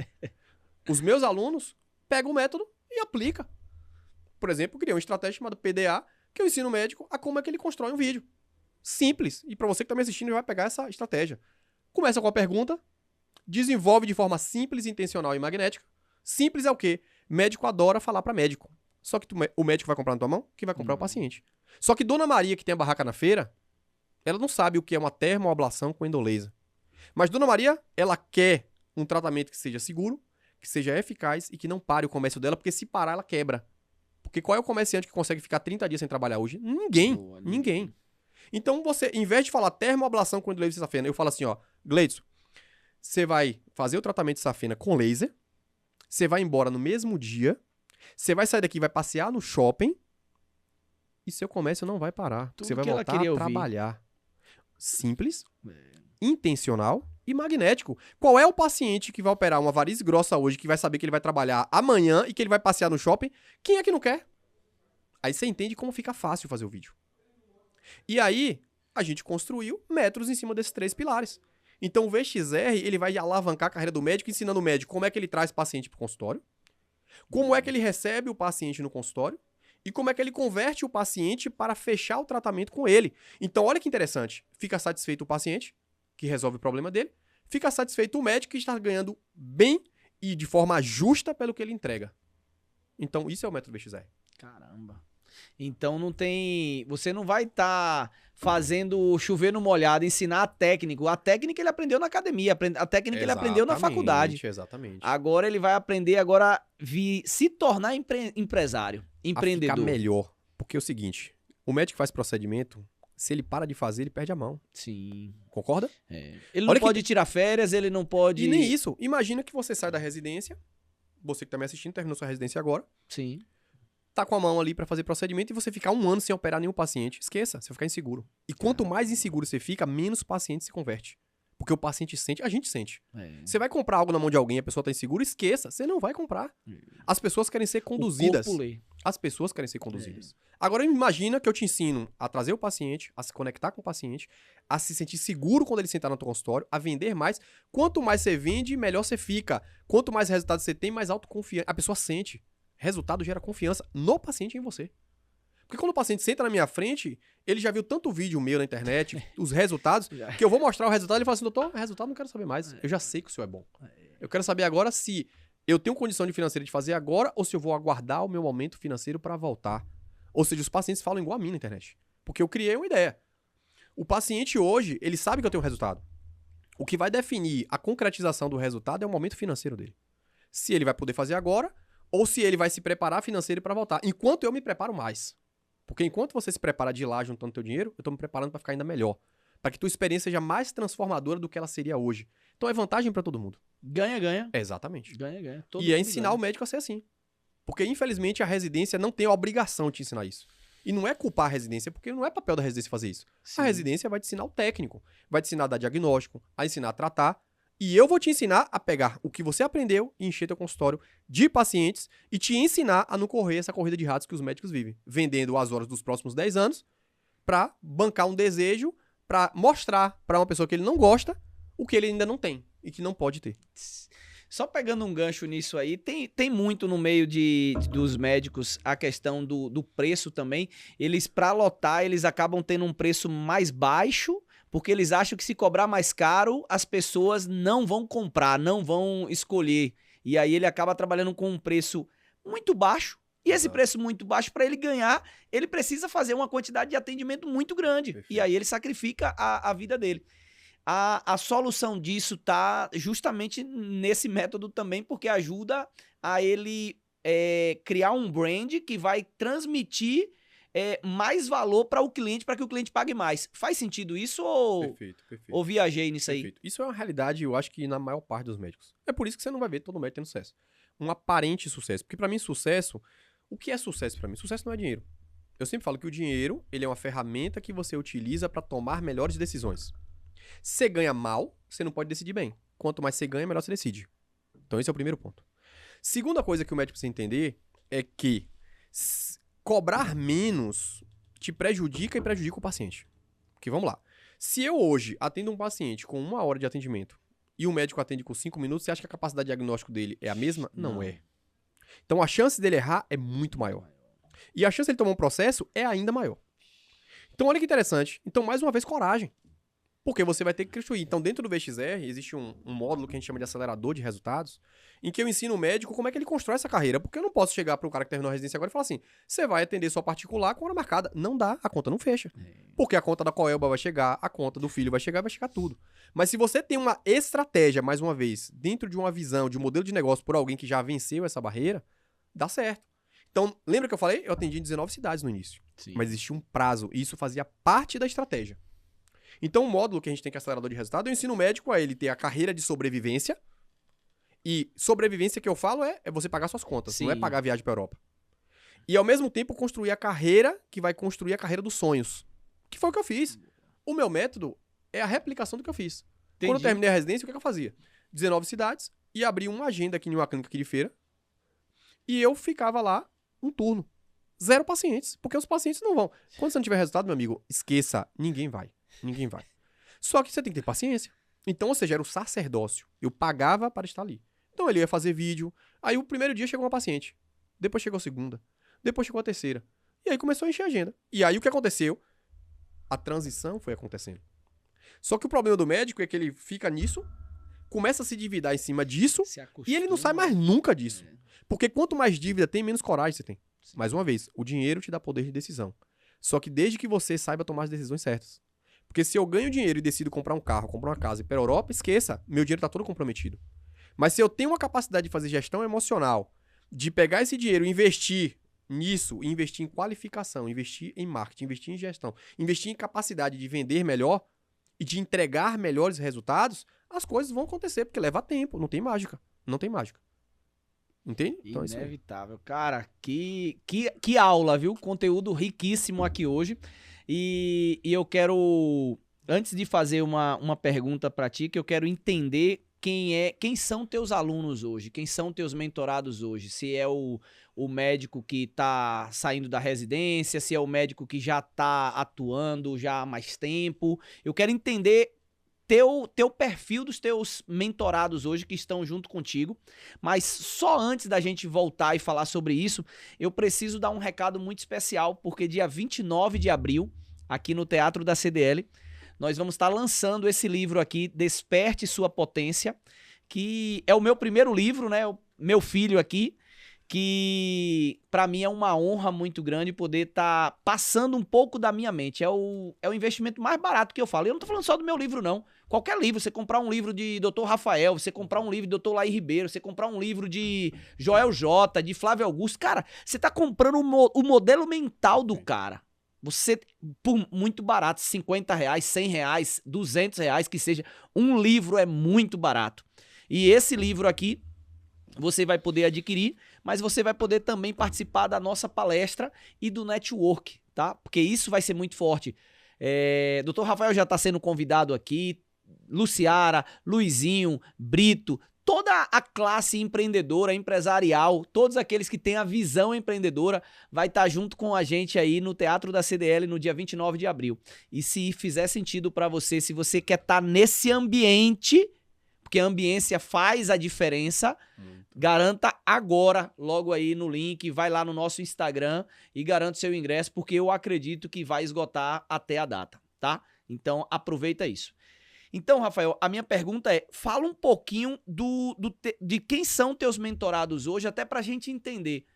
os meus alunos pegam o método e aplicam. Por exemplo, eu criei uma estratégia chamada PDA, que eu ensino o médico a como é que ele constrói um vídeo. Simples. E pra você que tá me assistindo, vai pegar essa estratégia. Começa com a pergunta, desenvolve de forma simples, intencional e magnética. Simples é o quê? Médico adora falar pra médico. Só que o médico vai comprar na tua mão, que vai comprar o paciente. Só que Dona Maria, que tem a barraca na feira, ela não sabe o que é uma termoablação com endolaser. Mas Dona Maria, ela quer um tratamento que seja seguro, que seja eficaz e que não pare o comércio dela, porque se parar, ela quebra. Porque qual é o comerciante que consegue ficar 30 dias sem trabalhar hoje? Ninguém. Boa, ninguém. Então você, em vez de falar termoablação com endolaser de safena, eu falo assim, ó, Gleidson, você vai fazer o tratamento de safena com laser, você vai embora no mesmo dia, você vai sair daqui, vai passear no shopping e seu comércio não vai parar. Você vai voltar a trabalhar. Simples, intencional e magnético. Qual é o paciente que vai operar uma varize grossa hoje, que vai saber que ele vai trabalhar amanhã e que ele vai passear no shopping? Quem é que não quer? Aí você entende como fica fácil fazer o vídeo. E aí, a gente construiu métodos em cima desses 3 pilares. Então o VXR, ele vai alavancar a carreira do médico, ensinando o médico como é que ele traz paciente para o consultório, como é que ele recebe o paciente no consultório e como é que ele converte o paciente para fechar o tratamento com ele. Então, olha que interessante. Fica satisfeito o paciente, que resolve o problema dele. Fica satisfeito o médico, que está ganhando bem e de forma justa pelo que ele entrega. Então, isso é o método VXR. Caramba. Então, não tem... Você não vai estar fazendo chover no molhado, ensinar a técnica. A técnica ele aprendeu na academia, a técnica ele aprendeu na faculdade. Exatamente. Agora ele vai aprender se tornar empresário, empreendedor. A ficar melhor. Porque é o seguinte, o médico que faz procedimento, se ele para de fazer, ele perde a mão. Sim. Concorda? Ele não pode tirar férias, ele não pode... E nem isso. Imagina que você sai da residência, você que tá me assistindo, terminou sua residência agora. Sim. Tá com a mão ali pra fazer procedimento e você ficar 1 ano sem operar nenhum paciente. Esqueça, você vai ficar inseguro. E quanto mais inseguro você fica, menos paciente se converte. Porque o paciente sente, a gente sente. Você vai comprar algo na mão de alguém e a pessoa tá insegura, esqueça, você não vai comprar. As pessoas querem ser conduzidas. As pessoas querem ser conduzidas. Agora imagina que eu te ensino a trazer o paciente, a se conectar com o paciente, a se sentir seguro quando ele sentar no teu consultório, a vender mais. Quanto mais você vende, melhor você fica. Quanto mais resultado você tem, mais autoconfiança. A pessoa sente. Resultado gera confiança no paciente e em você. Porque quando o paciente senta na minha frente, ele já viu tanto vídeo meu na internet, os resultados, que eu vou mostrar o resultado e ele fala assim, doutor, resultado não quero saber mais. Eu já sei que o senhor é bom. Eu quero saber agora se eu tenho condição de financeira de fazer agora ou se eu vou aguardar o meu momento financeiro para voltar. Ou seja, os pacientes falam igual a mim na internet. Porque eu criei uma ideia. O paciente hoje, ele sabe que eu tenho resultado. O que vai definir a concretização do resultado é o momento financeiro dele. Se ele vai poder fazer agora ou se ele vai se preparar financeiro para voltar. Enquanto eu me preparo mais. Porque enquanto você se prepara de ir lá juntando teu dinheiro, eu tô me preparando para ficar ainda melhor. Para que tua experiência seja mais transformadora do que ela seria hoje. Então é vantagem para todo mundo. Ganha, ganha. Exatamente. Ganha, ganha. E é ensinar o médico a ser assim. Porque, infelizmente, a residência não tem a obrigação de te ensinar isso. E não é culpar a residência, porque não é papel da residência fazer isso. Sim. A residência vai te ensinar o técnico, vai te ensinar a dar diagnóstico, a ensinar a tratar. E eu vou te ensinar a pegar o que você aprendeu e encher teu consultório de pacientes e te ensinar a não correr essa corrida de ratos que os médicos vivem. Vendendo as horas dos próximos 10 anos para bancar um desejo, para mostrar para uma pessoa que ele não gosta o que ele ainda não tem e que não pode ter. Só pegando um gancho nisso aí, tem muito no meio dos médicos a questão do preço também. Eles, para lotar, eles acabam tendo um preço mais baixo, porque eles acham que se cobrar mais caro, as pessoas não vão comprar, não vão escolher. E aí ele acaba trabalhando com um preço muito baixo. E esse preço muito baixo, para ele ganhar, ele precisa fazer uma quantidade de atendimento muito grande. Perfeito. E aí ele sacrifica a vida dele. A solução disso tá justamente nesse método também, porque ajuda a ele criar um brand que vai transmitir mais valor para o cliente, para que o cliente pague mais. Faz sentido isso ou, perfeito. ou viajei nisso aí? Isso é uma realidade, eu acho que na maior parte dos médicos. É por isso que você não vai ver todo médico tendo sucesso. Um aparente sucesso. Porque para mim, sucesso... O que é sucesso para mim? Sucesso não é dinheiro. Eu sempre falo que o dinheiro, ele é uma ferramenta que você utiliza para tomar melhores decisões. Se você ganha mal, você não pode decidir bem. Quanto mais você ganha, melhor você decide. Então esse é o primeiro ponto. Segunda coisa que o médico precisa entender é que cobrar menos te prejudica e prejudica o paciente. Porque vamos lá. Se eu hoje atendo um paciente com 1 hora de atendimento e o médico atende com 5 minutos, você acha que a capacidade de diagnóstico dele é a mesma? Não é. Então a chance dele errar é muito maior. E a chance de ele tomar um processo é ainda maior. Então olha que interessante. Então mais uma vez coragem. Porque você vai ter que construir. Então, dentro do VXR, existe um módulo que a gente chama de acelerador de resultados, em que eu ensino o médico como é que ele constrói essa carreira. Porque eu não posso chegar para o cara que terminou a residência agora e falar assim, você vai atender sua particular com hora marcada. Não dá, a conta não fecha. Porque a conta da Coelba vai chegar, a conta do filho vai chegar tudo. Mas se você tem uma estratégia, mais uma vez, dentro de uma visão, de um modelo de negócio por alguém que já venceu essa barreira, dá certo. Então, lembra que eu falei? Eu atendi em 19 cidades no início. Sim. Mas existia um prazo e isso fazia parte da estratégia. Então, o módulo que a gente tem que é acelerador de resultado, eu ensino o médico a ele ter a carreira de sobrevivência. E sobrevivência que eu falo é você pagar suas contas, Sim. Não é pagar a viagem para a Europa. E, ao mesmo tempo, construir a carreira que vai construir a carreira dos sonhos. Que foi o que eu fiz. O meu método é a replicação do que eu fiz. Entendi. Quando eu terminei a residência, o que eu fazia? 19 cidades e abri uma agenda aqui em uma clínica aqui de feira. E eu ficava lá um turno. 0 pacientes. Porque os pacientes não vão. Quando você não tiver resultado, meu amigo, esqueça, ninguém vai. Ninguém vai. Só que você tem que ter paciência. Então, ou seja, era o sacerdócio. Eu pagava para estar ali. Então, ele ia fazer vídeo. Aí, o primeiro dia chegou uma paciente. Depois chegou a segunda. Depois chegou a terceira. E aí, começou a encher a agenda. E aí, o que aconteceu? A transição foi acontecendo. Só que o problema do médico é que ele fica nisso, começa a se endividar em cima disso, e ele não sai mais nunca disso. Porque quanto mais dívida tem, menos coragem você tem. Sim. Mais uma vez, o dinheiro te dá poder de decisão. Só que desde que você saiba tomar as decisões certas. Porque se eu ganho dinheiro e decido comprar um carro, comprar uma casa e ir para a Europa, esqueça, meu dinheiro está todo comprometido. Mas se eu tenho uma capacidade de fazer gestão emocional, de pegar esse dinheiro e investir nisso, investir em qualificação, investir em marketing, investir em gestão, investir em capacidade de vender melhor e de entregar melhores resultados, as coisas vão acontecer, porque leva tempo, não tem mágica. Não tem mágica. Entende? Então, inevitável. Cara, que aula, viu? Conteúdo riquíssimo aqui hoje. E eu quero, antes de fazer uma pergunta para ti, que eu quero entender quem são teus alunos hoje, quem são teus mentorados hoje. Se é o médico que está saindo da residência, se é o médico que já está atuando já há mais tempo. Eu quero entender teu perfil dos teus mentorados hoje que estão junto contigo. Mas só antes da gente voltar e falar sobre isso, eu preciso dar um recado muito especial, porque dia 29 de abril, aqui no Teatro da CDL, nós vamos estar lançando esse livro aqui, Desperte Sua Potência, que é o meu primeiro livro, né? O meu filho aqui, que para mim é uma honra muito grande poder estar passando um pouco da minha mente. É o investimento mais barato que eu falo. Eu não tô falando só do meu livro, não. Qualquer livro, você comprar um livro de Dr. Rafael, você comprar um livro de Dr. Laí Ribeiro, você comprar um livro de Joel J, de Flávio Augusto, cara, você tá comprando o modelo mental do cara. Você, por muito barato, R$50, R$100, R$200, que seja, um livro é muito barato. E esse livro aqui, você vai poder adquirir, mas você vai poder também participar da nossa palestra e do network, tá? Porque isso vai ser muito forte. Dr. Rafael já está sendo convidado aqui, Luciara, Luizinho, Brito, toda a classe empreendedora, empresarial, todos aqueles que têm a visão empreendedora, vai estar junto com a gente aí no Teatro da CDL no dia 29 de abril. E se fizer sentido para você, se você quer estar nesse ambiente, porque a ambiência faz a diferença, garanta agora, logo aí no link, vai lá no nosso Instagram e garanta seu ingresso, porque eu acredito que vai esgotar até a data, tá? Então aproveita isso. Então, Rafael, a minha pergunta é, fala um pouquinho de quem são teus mentorados hoje, até pra gente entender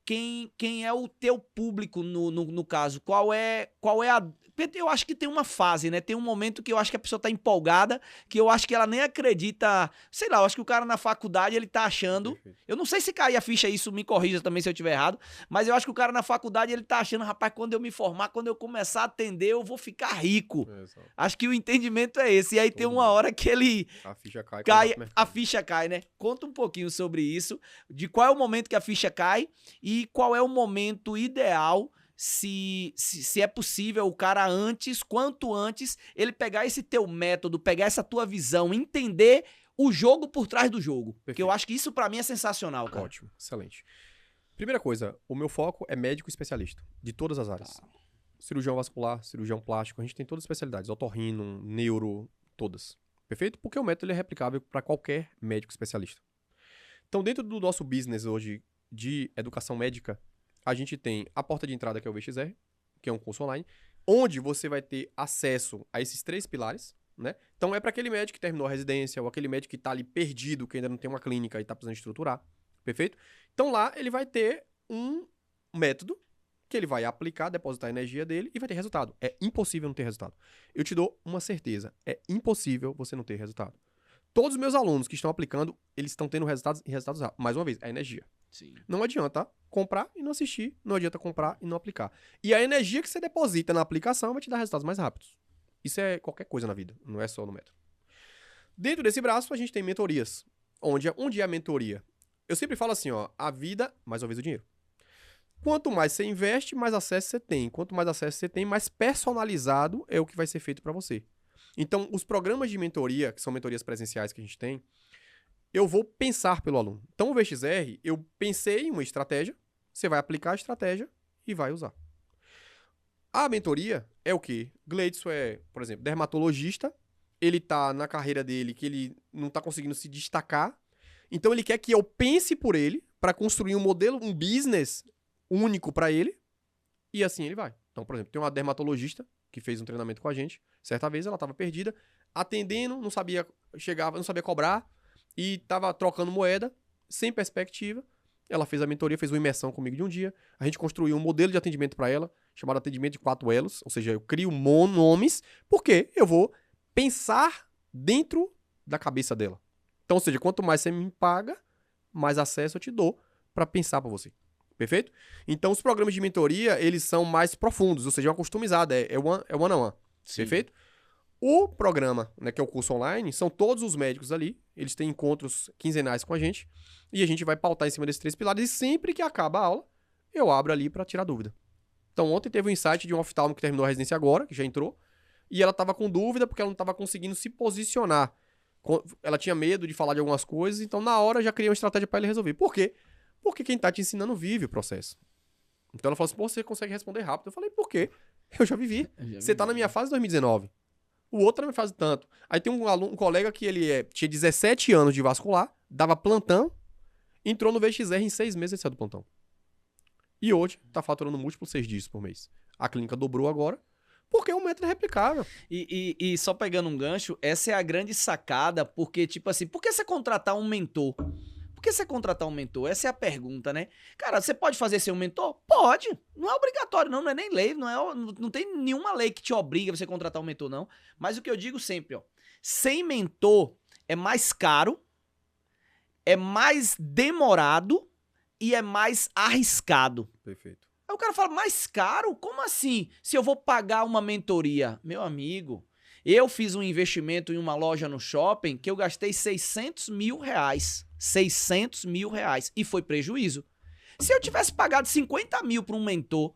quem é o teu público no caso, qual é a... Eu acho que tem uma fase, né? Tem um momento que eu acho que a pessoa tá empolgada, que eu acho que ela nem acredita... Sei lá, eu acho que o cara na faculdade, ele tá achando... Eu não sei se cair a ficha, isso me corrija também se eu estiver errado, mas eu acho que o cara na faculdade, ele tá achando, rapaz, quando eu me formar, quando eu começar a atender, eu vou ficar rico. Acho que o entendimento é esse. E aí tem uma hora que ele... A ficha cai. A ficha cai, né? Conta um pouquinho sobre isso, de qual é o momento que a ficha cai e qual é o momento ideal, se é possível o cara quanto antes, ele pegar esse teu método, pegar essa tua visão, entender o jogo por trás do jogo. Perfeito. Porque eu acho que isso pra mim é sensacional, cara. Ótimo, excelente. Primeira coisa, o meu foco é médico especialista, de todas as áreas. Tá. Cirurgião vascular, cirurgião plástico, a gente tem todas as especialidades, otorrino, neuro, todas. Perfeito? Porque o método é replicável para qualquer médico especialista. Então, dentro do nosso business hoje de educação médica, a gente tem a porta de entrada, que é o VXR, que é um curso online, onde você vai ter acesso a esses 3 pilares, né? Então, é para aquele médico que terminou a residência, ou aquele médico que está ali perdido, que ainda não tem uma clínica e está precisando estruturar, perfeito? Então, lá ele vai ter um método que ele vai aplicar, depositar a energia dele e vai ter resultado. É impossível não ter resultado. Eu te dou uma certeza, é impossível você não ter resultado. Todos os meus alunos que estão aplicando, eles estão tendo resultados e resultados rápidos. Mais uma vez, a energia. Sim. Não adianta comprar e não assistir, não adianta comprar e não aplicar. E a energia que você deposita na aplicação vai te dar resultados mais rápidos. Isso é qualquer coisa na vida, não é só no método. Dentro desse braço, a gente tem mentorias. Onde é a mentoria? Eu sempre falo assim, ó, a vida, mais uma vez o dinheiro. Quanto mais você investe, mais acesso você tem. Quanto mais acesso você tem, mais personalizado é o que vai ser feito para você. Então, os programas de mentoria, que são mentorias presenciais que a gente tem, eu vou pensar pelo aluno. Então, o VXR, eu pensei em uma estratégia, você vai aplicar a estratégia e vai usar. A mentoria é o quê? Gleidson é, por exemplo, dermatologista, ele tá na carreira dele que ele não tá conseguindo se destacar, então ele quer que eu pense por ele para construir um modelo, um business único para ele, e assim ele vai. Então, por exemplo, tem uma dermatologista que fez um treinamento com a gente, certa vez ela estava perdida, atendendo, não sabia cobrar, e estava trocando moeda, sem perspectiva. Ela fez a mentoria, fez uma imersão comigo de um dia, a gente construiu um modelo de atendimento para ela, chamado atendimento de 4 elos, ou seja, eu crio nomes, porque eu vou pensar dentro da cabeça dela. Então, ou seja, quanto mais você me paga, mais acesso eu te dou para pensar para você. Perfeito? Então, os programas de mentoria, eles são mais profundos, ou seja, é uma customizada, é one-on-one. Perfeito? O programa, né, que é o curso online, são todos os médicos ali, eles têm encontros quinzenais com a gente, e a gente vai pautar em cima desses 3 pilares, e sempre que acaba a aula, eu abro ali para tirar dúvida. Então, ontem teve um insight de um oftalmo que terminou a residência agora, que já entrou, e ela estava com dúvida porque ela não estava conseguindo se posicionar. Ela tinha medo de falar de algumas coisas, então na hora já criei uma estratégia para ele resolver. Por quê? Porque quem tá te ensinando vive o processo. Então ela falou assim, pô, você consegue responder rápido. Eu falei, por quê? Eu já vivi. Você tá na minha fase 2019. O outro também faz tanto. Aí tem um colega que tinha 17 anos de vascular, dava plantão, entrou no VXR em 6 meses e saiu do plantão. E hoje tá faturando múltiplos 6 dígitos por mês. A clínica dobrou agora, porque o método é replicável. E só pegando um gancho, essa é a grande sacada, porque, tipo assim, por que você contratar um mentor? Por que você contratar um mentor? Essa é a pergunta, né? Cara, você pode fazer ser um mentor? Pode. Não é obrigatório, não é nem lei, não tem nenhuma lei que te obriga a você contratar um mentor, não. Mas o que eu digo sempre, ó, sem mentor é mais caro, é mais demorado e é mais arriscado. Perfeito. Aí o cara fala, mais caro? Como assim? Se eu vou pagar uma mentoria? Meu amigo, eu fiz um investimento em uma loja no shopping que eu gastei R$600 mil. R$600 mil. E foi prejuízo. Se eu tivesse pagado 50 mil para um mentor,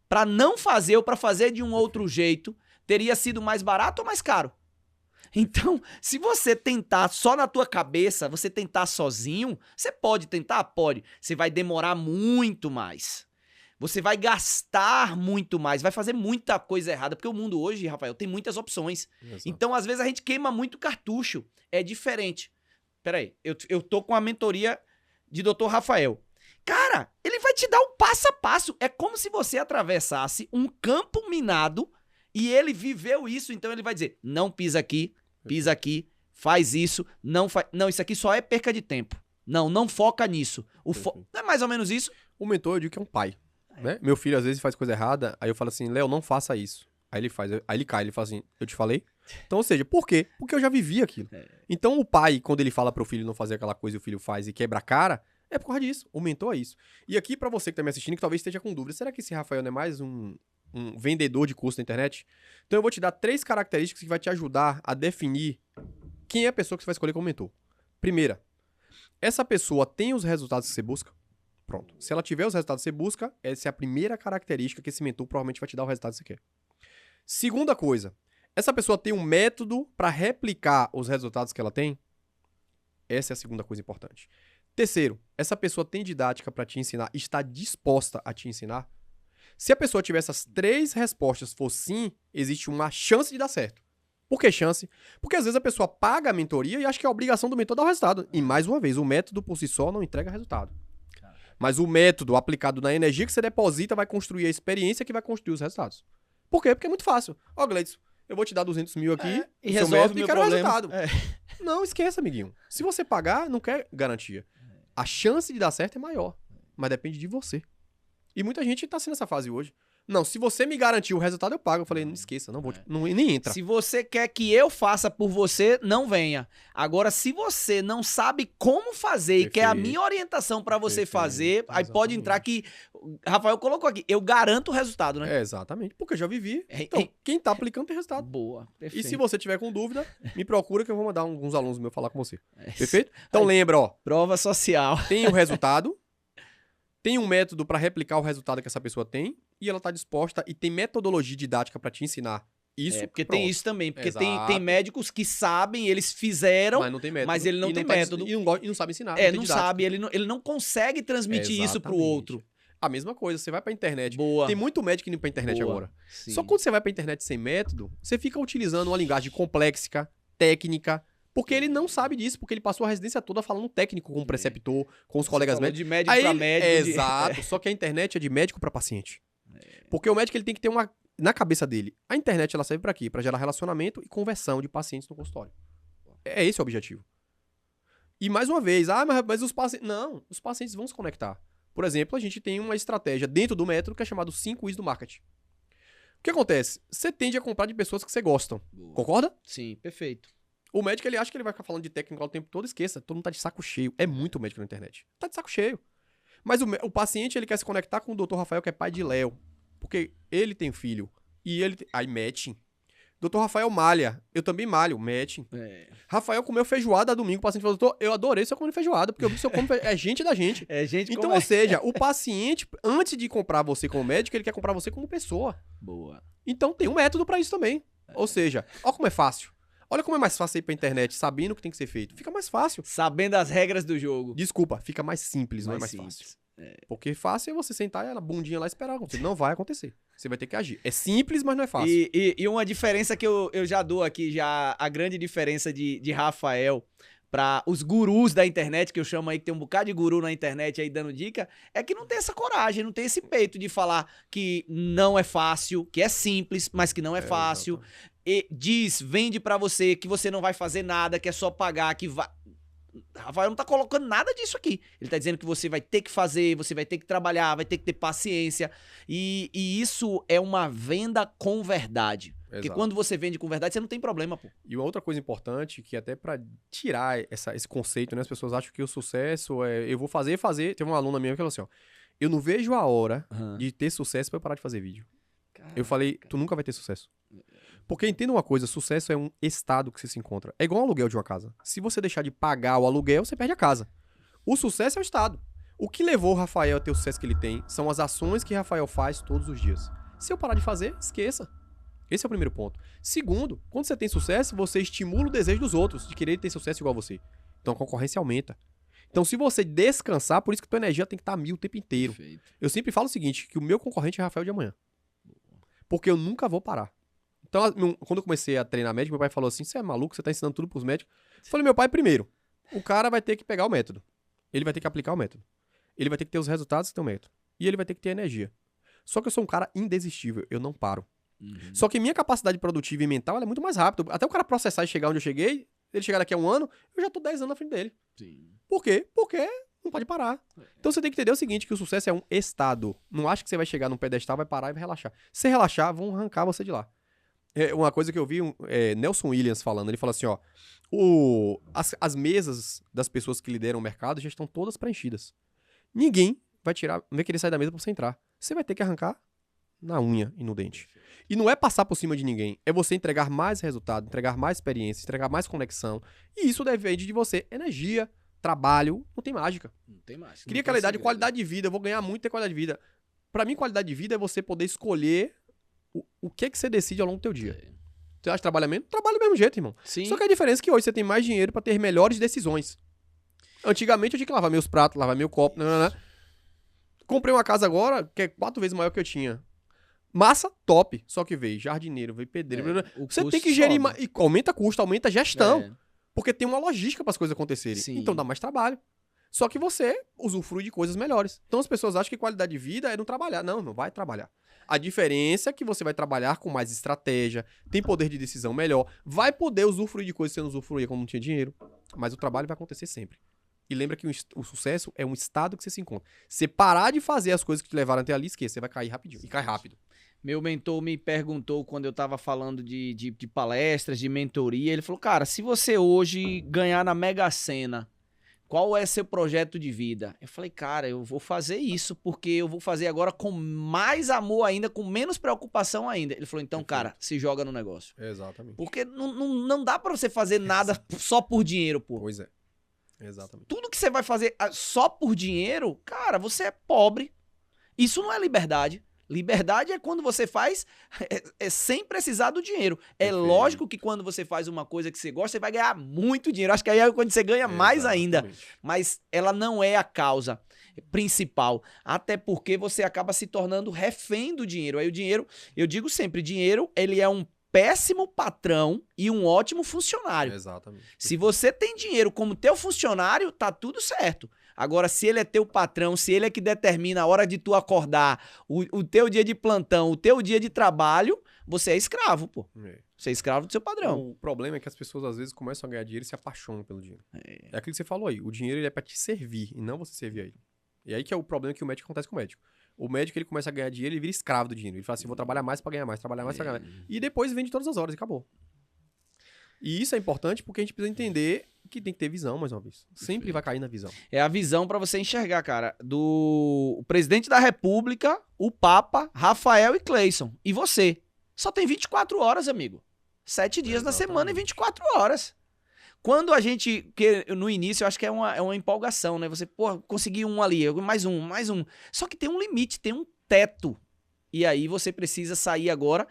para não fazer ou para fazer de um outro jeito, teria sido mais barato ou mais caro? Então, se você tentar só na tua cabeça, você tentar sozinho, você pode tentar? Pode. Você vai demorar muito mais. Você vai gastar muito mais, vai fazer muita coisa errada, porque o mundo hoje, Rafael, tem muitas opções. Exato. Então, às vezes, a gente queima muito cartucho. É diferente. Peraí, eu tô com a mentoria de Dr. Rafael. Cara, ele vai te dar um passo a passo. É como se você atravessasse um campo minado e ele viveu isso, então ele vai dizer, não pisa aqui, faz isso, não, isso aqui só é perca de tempo. Não foca nisso. Não é mais ou menos isso? O mentor, eu digo que é um pai. Né? Meu filho, às vezes, faz coisa errada, aí eu falo assim, Léo, não faça isso. Aí ele faz, aí ele cai, ele fala assim, eu te falei? Então, ou seja, por quê? Porque eu já vivi aquilo. Então, o pai, quando ele fala pro filho não fazer aquela coisa e o filho faz e quebra a cara, é por causa disso. O mentor é isso. E aqui, pra você que tá me assistindo, que talvez esteja com dúvida, será que esse Rafael não é mais um vendedor de curso na internet? Então, eu vou te dar 3 características que vai te ajudar a definir quem é a pessoa que você vai escolher como mentor. Primeira, essa pessoa tem os resultados que você busca? Pronto. Se ela tiver os resultados que você busca, essa é a primeira característica que esse mentor provavelmente vai te dar o resultado que você quer. Segunda coisa, essa pessoa tem um método para replicar os resultados que ela tem? Essa é a segunda coisa importante. Terceiro, essa pessoa tem didática para te ensinar, está disposta a te ensinar? Se a pessoa tiver essas 3 respostas for sim, existe uma chance de dar certo. Por que chance? Porque às vezes a pessoa paga a mentoria e acha que é a obrigação do mentor dar o resultado. E mais uma vez, o método por si só não entrega resultado. Mas o método aplicado na energia que você deposita vai construir a experiência que vai construir os resultados. Por quê? Porque é muito fácil. Ó, Gleidson, eu vou te dar 200 mil aqui, e resolve meu quero problema. Resultado. Não, esqueça, amiguinho. Se você pagar, não quer garantia. A chance de dar certo é maior, mas depende de você. E muita gente tá assim nessa fase hoje. Não, se você me garantir o resultado, eu pago. Eu falei, não esqueça, não vou, nem entra. Se você quer que eu faça por você, não venha. Agora, se você não sabe como fazer e quer a minha orientação pra você fazer, aí pode entrar que... Rafael colocou aqui, eu garanto o resultado, né? É, exatamente, porque eu já vivi. Então, quem tá aplicando tem resultado. Boa, perfeito. E se você tiver com dúvida, me procura que eu vou mandar alguns alunos meus falar com você. Perfeito? Então lembra, ó. Prova social. Tem o resultado, tem um método pra replicar o resultado que essa pessoa tem, e ela tá disposta e tem metodologia didática pra te ensinar isso. Porque tem isso também, porque tem médicos que sabem, eles fizeram, mas não tem método. Mas ele não tem método. E não sabe ensinar. Não sabe, ele não consegue transmitir isso pro outro. A mesma coisa, você vai pra internet. Boa. Tem muito médico indo pra internet agora. Sim. Só que quando você vai pra internet sem método, você fica utilizando uma linguagem complexa, técnica, porque ele não sabe disso, porque ele passou a residência toda falando técnico com o preceptor, com os colegas médicos. De médico pra médico. Exato, só que a internet é de médico pra paciente. Porque o médico ele tem que ter uma... Na cabeça dele, a internet ela serve pra quê? Pra gerar relacionamento e conversão de pacientes no consultório. É esse o objetivo. E mais uma vez, mas os pacientes... Não, os pacientes vão se conectar. Por exemplo, a gente tem uma estratégia dentro do método que é chamado 5 Is do marketing. O que acontece? Você tende a comprar de pessoas que você gosta. Boa. Concorda? Sim, perfeito. O médico, ele acha que ele vai ficar falando de técnico o tempo todo, esqueça. Todo mundo tá de saco cheio. É muito médico na internet. Tá de saco cheio. Mas o paciente, ele quer se conectar com o Dr. Rafael, que é pai de Léo. Porque ele tem filho. E ele... Aí, matching. Dr. Rafael malha. Eu também malho. Matching. Rafael comeu feijoada domingo. O paciente falou, doutor, eu adorei seu comendo feijoada. Porque eu vi seu como é gente da gente. É gente Então, ou seja, o paciente, antes de comprar você como médico, ele quer comprar você como pessoa. Boa. Então, tem um método pra isso também. Ou seja, olha como é fácil. Olha como é mais fácil ir pra internet, sabendo o que tem que ser feito. Fica mais fácil. Sabendo as regras do jogo. Desculpa, fica mais simples, não é mais simples. fácil. Porque fácil é você sentar na bundinha lá e esperar acontecer. Não vai acontecer. Você vai ter que agir. É simples, mas não é fácil. E uma diferença que eu já dou aqui, já a grande diferença de Rafael para os gurus da internet, que eu chamo aí, que tem um bocado de guru na internet aí dando dica, é que não tem essa coragem, não tem esse peito de falar que não é fácil, que é simples, mas que não é fácil. E vende pra você que você não vai fazer nada, que é só pagar, que vai... Rafael não tá colocando nada disso aqui. Ele tá dizendo que você vai ter que fazer, você vai ter que trabalhar, vai ter que ter paciência. E isso é uma venda com verdade. Porque quando você vende com verdade, você não tem problema, pô. E uma outra coisa importante, que até pra tirar esse conceito, né? As pessoas acham que o sucesso é... Eu vou fazer. Teve uma aluna minha que falou assim, ó. Eu não vejo a hora de ter sucesso pra eu parar de fazer vídeo. Caraca. Eu falei, tu nunca vai ter sucesso. Porque entenda uma coisa, sucesso é um estado que você se encontra. É igual o aluguel de uma casa. Se você deixar de pagar o aluguel, você perde a casa. O sucesso é o estado. O que levou o Rafael a ter o sucesso que ele tem são as ações que Rafael faz todos os dias. Se eu parar de fazer, esqueça. Esse é o primeiro ponto. Segundo, quando você tem sucesso, você estimula o desejo dos outros de querer ter sucesso igual a você. Então a concorrência aumenta. Então se você descansar, por isso que tua energia tem que estar 1000 o tempo inteiro. Perfeito. Eu sempre falo o seguinte, que o meu concorrente é Rafael de amanhã. Porque eu nunca vou parar. Então, quando eu comecei a treinar médico, meu pai falou assim, você é maluco, você tá ensinando tudo pros médicos. Eu falei, meu pai, primeiro, o cara vai ter que pegar o método. Ele vai ter que aplicar o método. Ele vai ter que ter os resultados que tem o método. E ele vai ter que ter energia. Só que eu sou um cara indesistível, eu não paro. Só que minha capacidade produtiva e mental ela é muito mais rápida. Até o cara processar e chegar onde eu cheguei, ele chegar daqui a 1 ano, eu já tô 10 anos na frente dele. Sim. Por quê? Porque não pode parar. Então você tem que entender o seguinte, que o sucesso é um estado. Não acha que você vai chegar num pedestal, vai parar e vai relaxar. Se relaxar, vão arrancar você de lá. Uma coisa que eu vi, Nelson Williams falando, ele fala assim, ó, as mesas das pessoas que lideram o mercado já estão todas preenchidas. Ninguém vai querer sair da mesa pra você entrar. Você vai ter que arrancar na unha e no dente. E não é passar por cima de ninguém, é você entregar mais resultado, entregar mais experiência, entregar mais conexão. E isso depende de você. Energia, trabalho, não tem mágica. Não tem mágica. Queria qualidade de vida, eu vou ganhar muito ter qualidade de vida. Pra mim, qualidade de vida é você poder escolher o que você decide ao longo do teu dia. Você acha que trabalha menos? Trabalha do mesmo jeito, irmão. Sim. Só que a diferença é que hoje você tem mais dinheiro pra ter melhores decisões. Antigamente eu tinha que lavar meus pratos, lavar meu copo, Comprei uma casa agora que é 4 vezes maior que eu tinha. Massa, top. Só que veio jardineiro, veio pedreiro. Você tem que gerir mais. E aumenta custo, aumenta gestão. Porque tem uma logística para as coisas acontecerem. Sim. Então dá mais trabalho. Só que você usufrui de coisas melhores. Então as pessoas acham que qualidade de vida é não trabalhar. Não, não vai trabalhar. A diferença é que você vai trabalhar com mais estratégia, tem poder de decisão melhor, vai poder usufruir de coisas que você não usufruía quando não tinha dinheiro. Mas o trabalho vai acontecer sempre. E lembra que o sucesso é um estado que você se encontra. Você parar de fazer as coisas que te levaram até ali, esqueça, você vai cair rapidinho. E cai rápido. Meu mentor me perguntou quando eu tava falando de palestras, de mentoria, ele falou, cara, se você hoje ganhar na Mega Sena, qual é seu projeto de vida? Eu falei, cara, eu vou fazer isso, porque eu vou fazer agora com mais amor ainda, com menos preocupação ainda. Ele falou, então, cara, se joga no negócio. Exatamente. Porque não dá pra você fazer nada só por dinheiro, pô. Pois é. Exatamente. Tudo que você vai fazer só por dinheiro, cara, você é pobre. Isso não é liberdade. Liberdade é quando você faz sem precisar do dinheiro. É lógico que quando você faz uma coisa que você gosta, você vai ganhar muito dinheiro. Acho que aí é quando você ganha mais ainda. Mas ela não é a causa principal. Até porque você acaba se tornando refém do dinheiro. Aí o dinheiro, eu digo sempre, dinheiro, ele é um péssimo patrão e um ótimo funcionário. Exatamente. Se você tem dinheiro como teu funcionário, tá tudo certo. Agora, se ele é teu patrão, se ele é que determina a hora de tu acordar, o teu dia de plantão, o teu dia de trabalho, você é escravo, pô. Você é escravo do seu padrão. O problema é que as pessoas, às vezes, começam a ganhar dinheiro e se apaixonam pelo dinheiro. É aquilo que você falou aí. O dinheiro ele é pra te servir e não você servir a ele. E aí que é o problema que o médico acontece com o médico. O médico, ele começa a ganhar dinheiro e ele vira escravo do dinheiro. Ele fala assim, vou trabalhar mais pra ganhar mais, trabalhar mais pra ganhar mais. E depois vende todas as horas e acabou. E isso é importante porque a gente precisa entender que tem que ter visão, mais uma vez. Sempre vai cair na visão. É a visão pra você enxergar, cara, do presidente da República, o Papa, Rafael e Cleison. E você. Só tem 24 horas, amigo. 7 dias na semana e 24 horas. Quando a gente, que no início eu acho que é uma empolgação, né? Você, pô, consegui um ali, mais um. Só que tem um limite, tem um teto. E aí você precisa sair agora.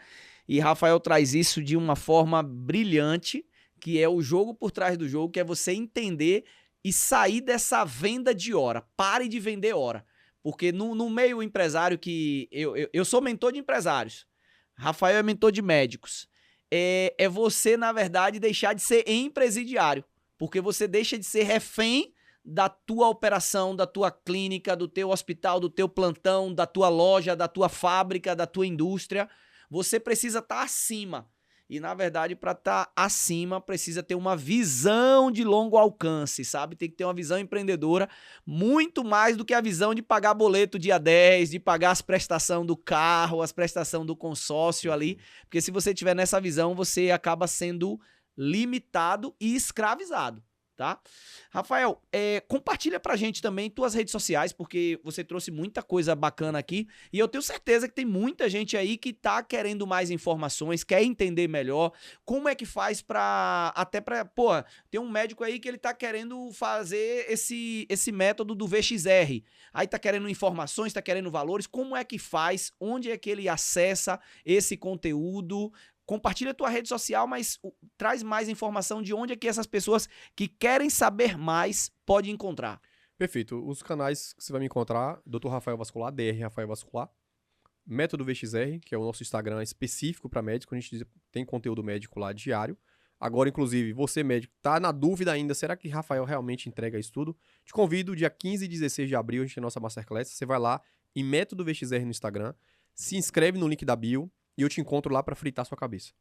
E Rafael traz isso de uma forma brilhante, que é o jogo por trás do jogo, que é você entender e sair dessa venda de hora. Pare de vender hora. Porque no meio empresário que... Eu sou mentor de empresários. Rafael é mentor de médicos. É você, na verdade, deixar de ser empresidiário. Porque você deixa de ser refém da tua operação, da tua clínica, do teu hospital, do teu plantão, da tua loja, da tua fábrica, da tua indústria. Você precisa estar acima. E, na verdade, para estar acima, precisa ter uma visão de longo alcance, sabe? Tem que ter uma visão empreendedora muito mais do que a visão de pagar boleto dia 10, de pagar as prestações do carro, as prestações do consórcio ali. Porque se você tiver nessa visão, você acaba sendo limitado e escravizado. Tá? Rafael, compartilha pra gente também tuas redes sociais, porque você trouxe muita coisa bacana aqui e eu tenho certeza que tem muita gente aí que tá querendo mais informações, quer entender melhor como é que faz pô, tem um médico aí que ele tá querendo fazer esse método do VXR, aí tá querendo informações, tá querendo valores, como é que faz, onde é que ele acessa esse conteúdo? Compartilha a tua rede social, mas traz mais informação de onde é que essas pessoas que querem saber mais podem encontrar. Perfeito. Os canais que você vai me encontrar, Dr. Rafael Vascular, DR Rafael Vascular, Método VXR, que é o nosso Instagram específico para médico, a gente tem conteúdo médico lá diário. Agora, inclusive, você médico, tá na dúvida ainda, será que Rafael realmente entrega isso tudo? Te convido, dia 15 e 16 de abril, a gente tem nossa Masterclass, você vai lá em Método VXR no Instagram, se inscreve no link da bio, e eu te encontro lá pra fritar sua cabeça.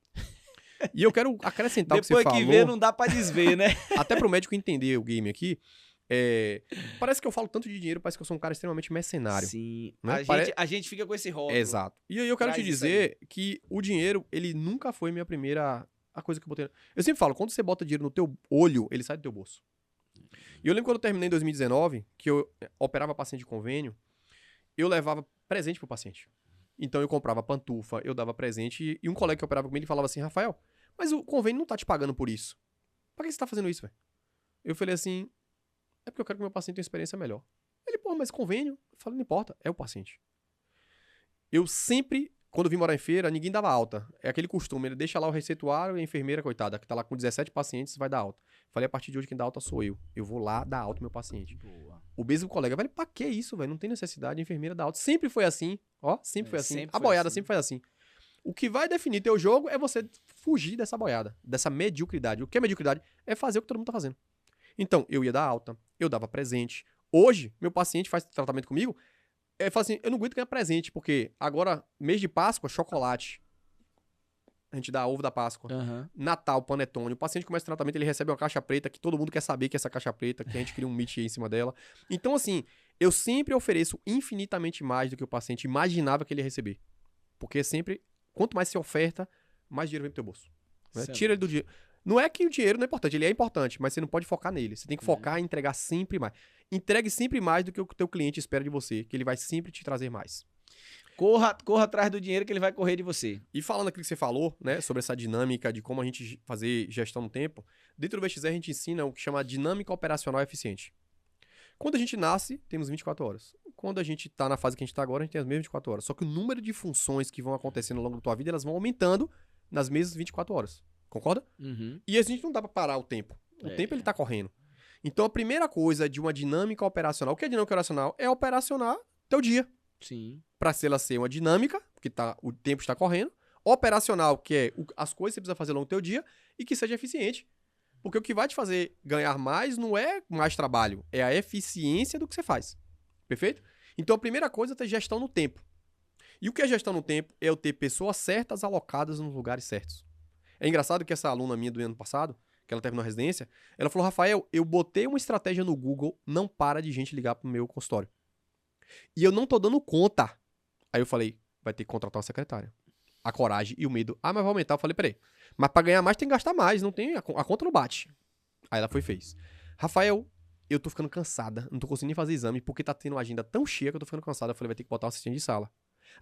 E eu quero acrescentar o que você falou. Depois que vê, não dá pra desver, né? Até pro médico entender o game aqui. Parece que eu falo tanto de dinheiro, parece que eu sou um cara extremamente mercenário. Sim. Né? A gente fica com esse rótulo. Exato. E aí eu quero te dizer que o dinheiro, ele nunca foi minha primeira... A coisa que eu botei... Eu sempre falo, quando você bota dinheiro no teu olho, ele sai do teu bolso. E eu lembro quando eu terminei em 2019, que eu operava paciente de convênio, eu levava presente pro paciente. Então eu comprava pantufa, eu dava presente, e um colega que operava comigo falava assim, Rafael, mas o convênio não tá te pagando por isso. Pra que você tá fazendo isso, velho? Eu falei assim, é porque eu quero que meu paciente tenha uma experiência melhor. Ele, pô, mas convênio? Eu falei, não importa, é o paciente. Eu sempre, quando vim morar em feira, ninguém dava alta. É aquele costume, ele deixa lá o receituário e a enfermeira, coitada, que tá lá com 17 pacientes, vai dar alta. Falei, a partir de hoje quem dá alta sou eu. Eu vou lá dar alta ao meu paciente. Boa. O mesmo colega, velho, pra que isso, velho? Não tem necessidade, a enfermeira dá alta. Sempre foi assim, ó, sempre foi assim. A boiada sempre foi assim. O que vai definir teu jogo é você fugir dessa boiada, dessa mediocridade. O que é mediocridade? É fazer o que todo mundo tá fazendo. Então, eu ia dar alta, eu dava presente. Hoje, meu paciente faz tratamento comigo, fala assim, eu não aguento ganhar presente, porque agora, mês de Páscoa, chocolate. A gente dá ovo da Páscoa. Uhum. Natal, panetone. O paciente começa o tratamento, ele recebe uma caixa preta, que todo mundo quer saber que é essa caixa preta, que a gente cria um mito aí em cima dela. Então, assim, eu sempre ofereço infinitamente mais do que o paciente imaginava que ele ia receber. Porque sempre, quanto mais se oferta, mais dinheiro vem pro teu bolso. Né? Tira ele do dinheiro. Não é que o dinheiro não é importante, ele é importante, mas você não pode focar nele. Você tem que focar em entregar sempre mais. Entregue sempre mais do que o teu cliente espera de você, que ele vai sempre te trazer mais. Corra atrás do dinheiro que ele vai correr de você. E falando aquilo que você falou, né, sobre essa dinâmica de como a gente fazer gestão no tempo, dentro do VXR a gente ensina o que chama dinâmica operacional eficiente. Quando a gente nasce, temos 24 horas. Quando a gente tá na fase que a gente tá agora, a gente tem as mesmas 24 horas. Só que o número de funções que vão acontecendo ao longo da tua vida, elas vão aumentando nas mesmas 24 horas. Concorda? Uhum. E a gente não dá pra parar o tempo. O tempo ele tá correndo. Então a primeira coisa de uma dinâmica operacional, o que é dinâmica operacional? É operacionar teu dia. Sim. Para ela ser uma dinâmica, porque o tempo está correndo, operacional, que é as coisas que você precisa fazer ao longo do teu dia, e que seja eficiente. Porque o que vai te fazer ganhar mais não é mais trabalho, é a eficiência do que você faz. Perfeito? Então a primeira coisa é ter gestão no tempo. E o que é gestão no tempo? É eu ter pessoas certas alocadas nos lugares certos. É engraçado que essa aluna minha do ano passado, que ela terminou a residência, ela falou, Rafael, eu botei uma estratégia no Google, não para de gente ligar pro meu consultório. E eu não tô dando conta. Aí eu falei, vai ter que contratar uma secretária. A coragem e o medo. Ah, mas vai aumentar. Eu falei, peraí. Mas pra ganhar mais tem que gastar mais. Não tem, a conta não bate. Aí ela foi e fez. Rafael, eu tô ficando cansada. Não tô conseguindo nem fazer exame porque tá tendo uma agenda tão cheia que eu tô ficando cansada. Eu falei, vai ter que botar um assistente de sala.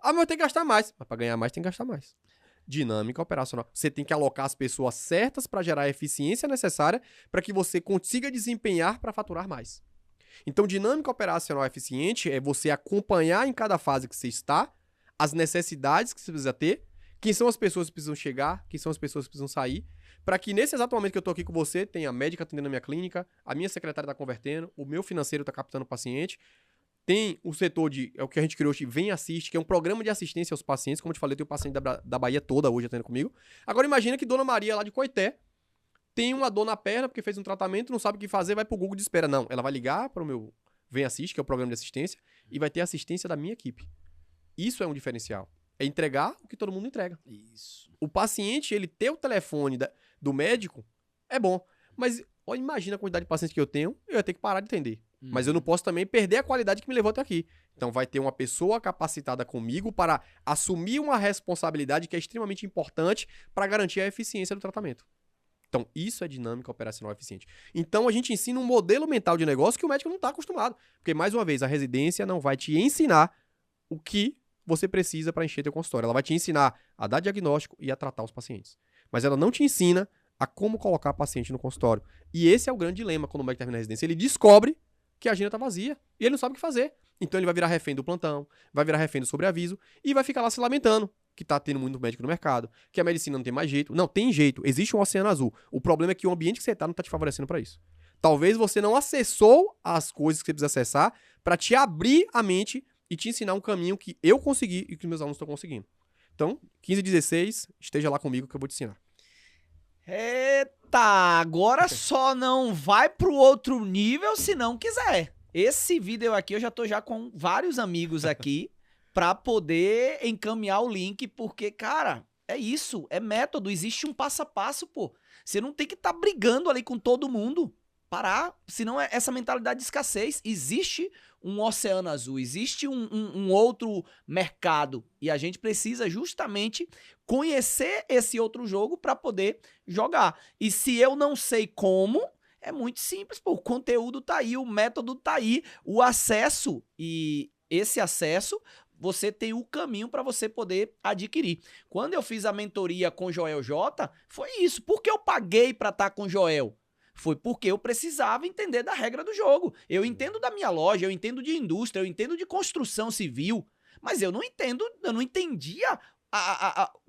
Ah, mas eu tenho que gastar mais. Mas pra ganhar mais tem que gastar mais. Dinâmica operacional. Você tem que alocar as pessoas certas pra gerar a eficiência necessária para que você consiga desempenhar para faturar mais. Então, dinâmica operacional eficiente é você acompanhar em cada fase que você está, as necessidades que você precisa ter, quem são as pessoas que precisam chegar, quem são as pessoas que precisam sair, para que nesse exato momento que eu estou aqui com você, tenha a médica atendendo a minha clínica, a minha secretária está convertendo, o meu financeiro está captando o paciente, Tem o setor é o que a gente criou, Vem Assiste, que é um programa de assistência aos pacientes. Como eu te falei, tem o paciente da Bahia toda hoje atendendo comigo. Agora imagina que Dona Maria, lá de Coité, tem uma dor na perna, porque fez um tratamento, não sabe o que fazer, vai pro Google de espera. Não, ela vai ligar para o meu Vem Assiste, que é o programa de assistência, e vai ter assistência da minha equipe. Isso é um diferencial. É entregar o que todo mundo entrega. Isso. O paciente, ele ter o telefone do médico, é bom. Mas ó, imagina a quantidade de pacientes que eu tenho, eu ia ter que parar de atender. Mas eu não posso também perder a qualidade que me levou até aqui. Então vai ter uma pessoa capacitada comigo para assumir uma responsabilidade que é extremamente importante para garantir a eficiência do tratamento. Então isso é dinâmica operacional eficiente. Então a gente ensina um modelo mental de negócio que o médico não está acostumado. Porque, mais uma vez, a residência não vai te ensinar o que você precisa para encher teu consultório. Ela vai te ensinar a dar diagnóstico e a tratar os pacientes. Mas ela não te ensina a como colocar paciente no consultório. E esse é o grande dilema quando o médico termina a residência. Ele descobre que a agenda tá vazia e ele não sabe o que fazer. Então ele vai virar refém do plantão, vai virar refém do sobreaviso e vai ficar lá se lamentando que tá tendo muito médico no mercado, que a medicina não tem mais jeito. Não, tem jeito. Existe um oceano azul. O problema é que o ambiente que você tá não tá te favorecendo para isso. Talvez você não acessou as coisas que você precisa acessar para te abrir a mente e te ensinar um caminho que eu consegui e que meus alunos estão conseguindo. Então, 15 e 16, esteja lá comigo que eu vou te ensinar. Eita, agora só não vai pro outro nível se não quiser. Esse vídeo aqui eu já tô com vários amigos aqui pra poder encaminhar o link, porque, cara, é isso, é método, existe um passo a passo, pô. Você não tem que estar brigando ali com todo mundo. Parar, senão é essa mentalidade de escassez. Existe um oceano azul, existe um outro mercado e a gente precisa justamente conhecer esse outro jogo para poder jogar. E se eu não sei como, é muito simples, pô, o conteúdo tá aí, o método tá aí, o acesso, e esse acesso você tem o caminho para você poder adquirir. Quando eu fiz a mentoria com Joel J, foi isso. Por que eu paguei para estar com Joel? Foi porque eu precisava entender da regra do jogo. Eu entendo da minha loja, eu entendo de indústria, eu entendo de construção civil, mas eu não entendia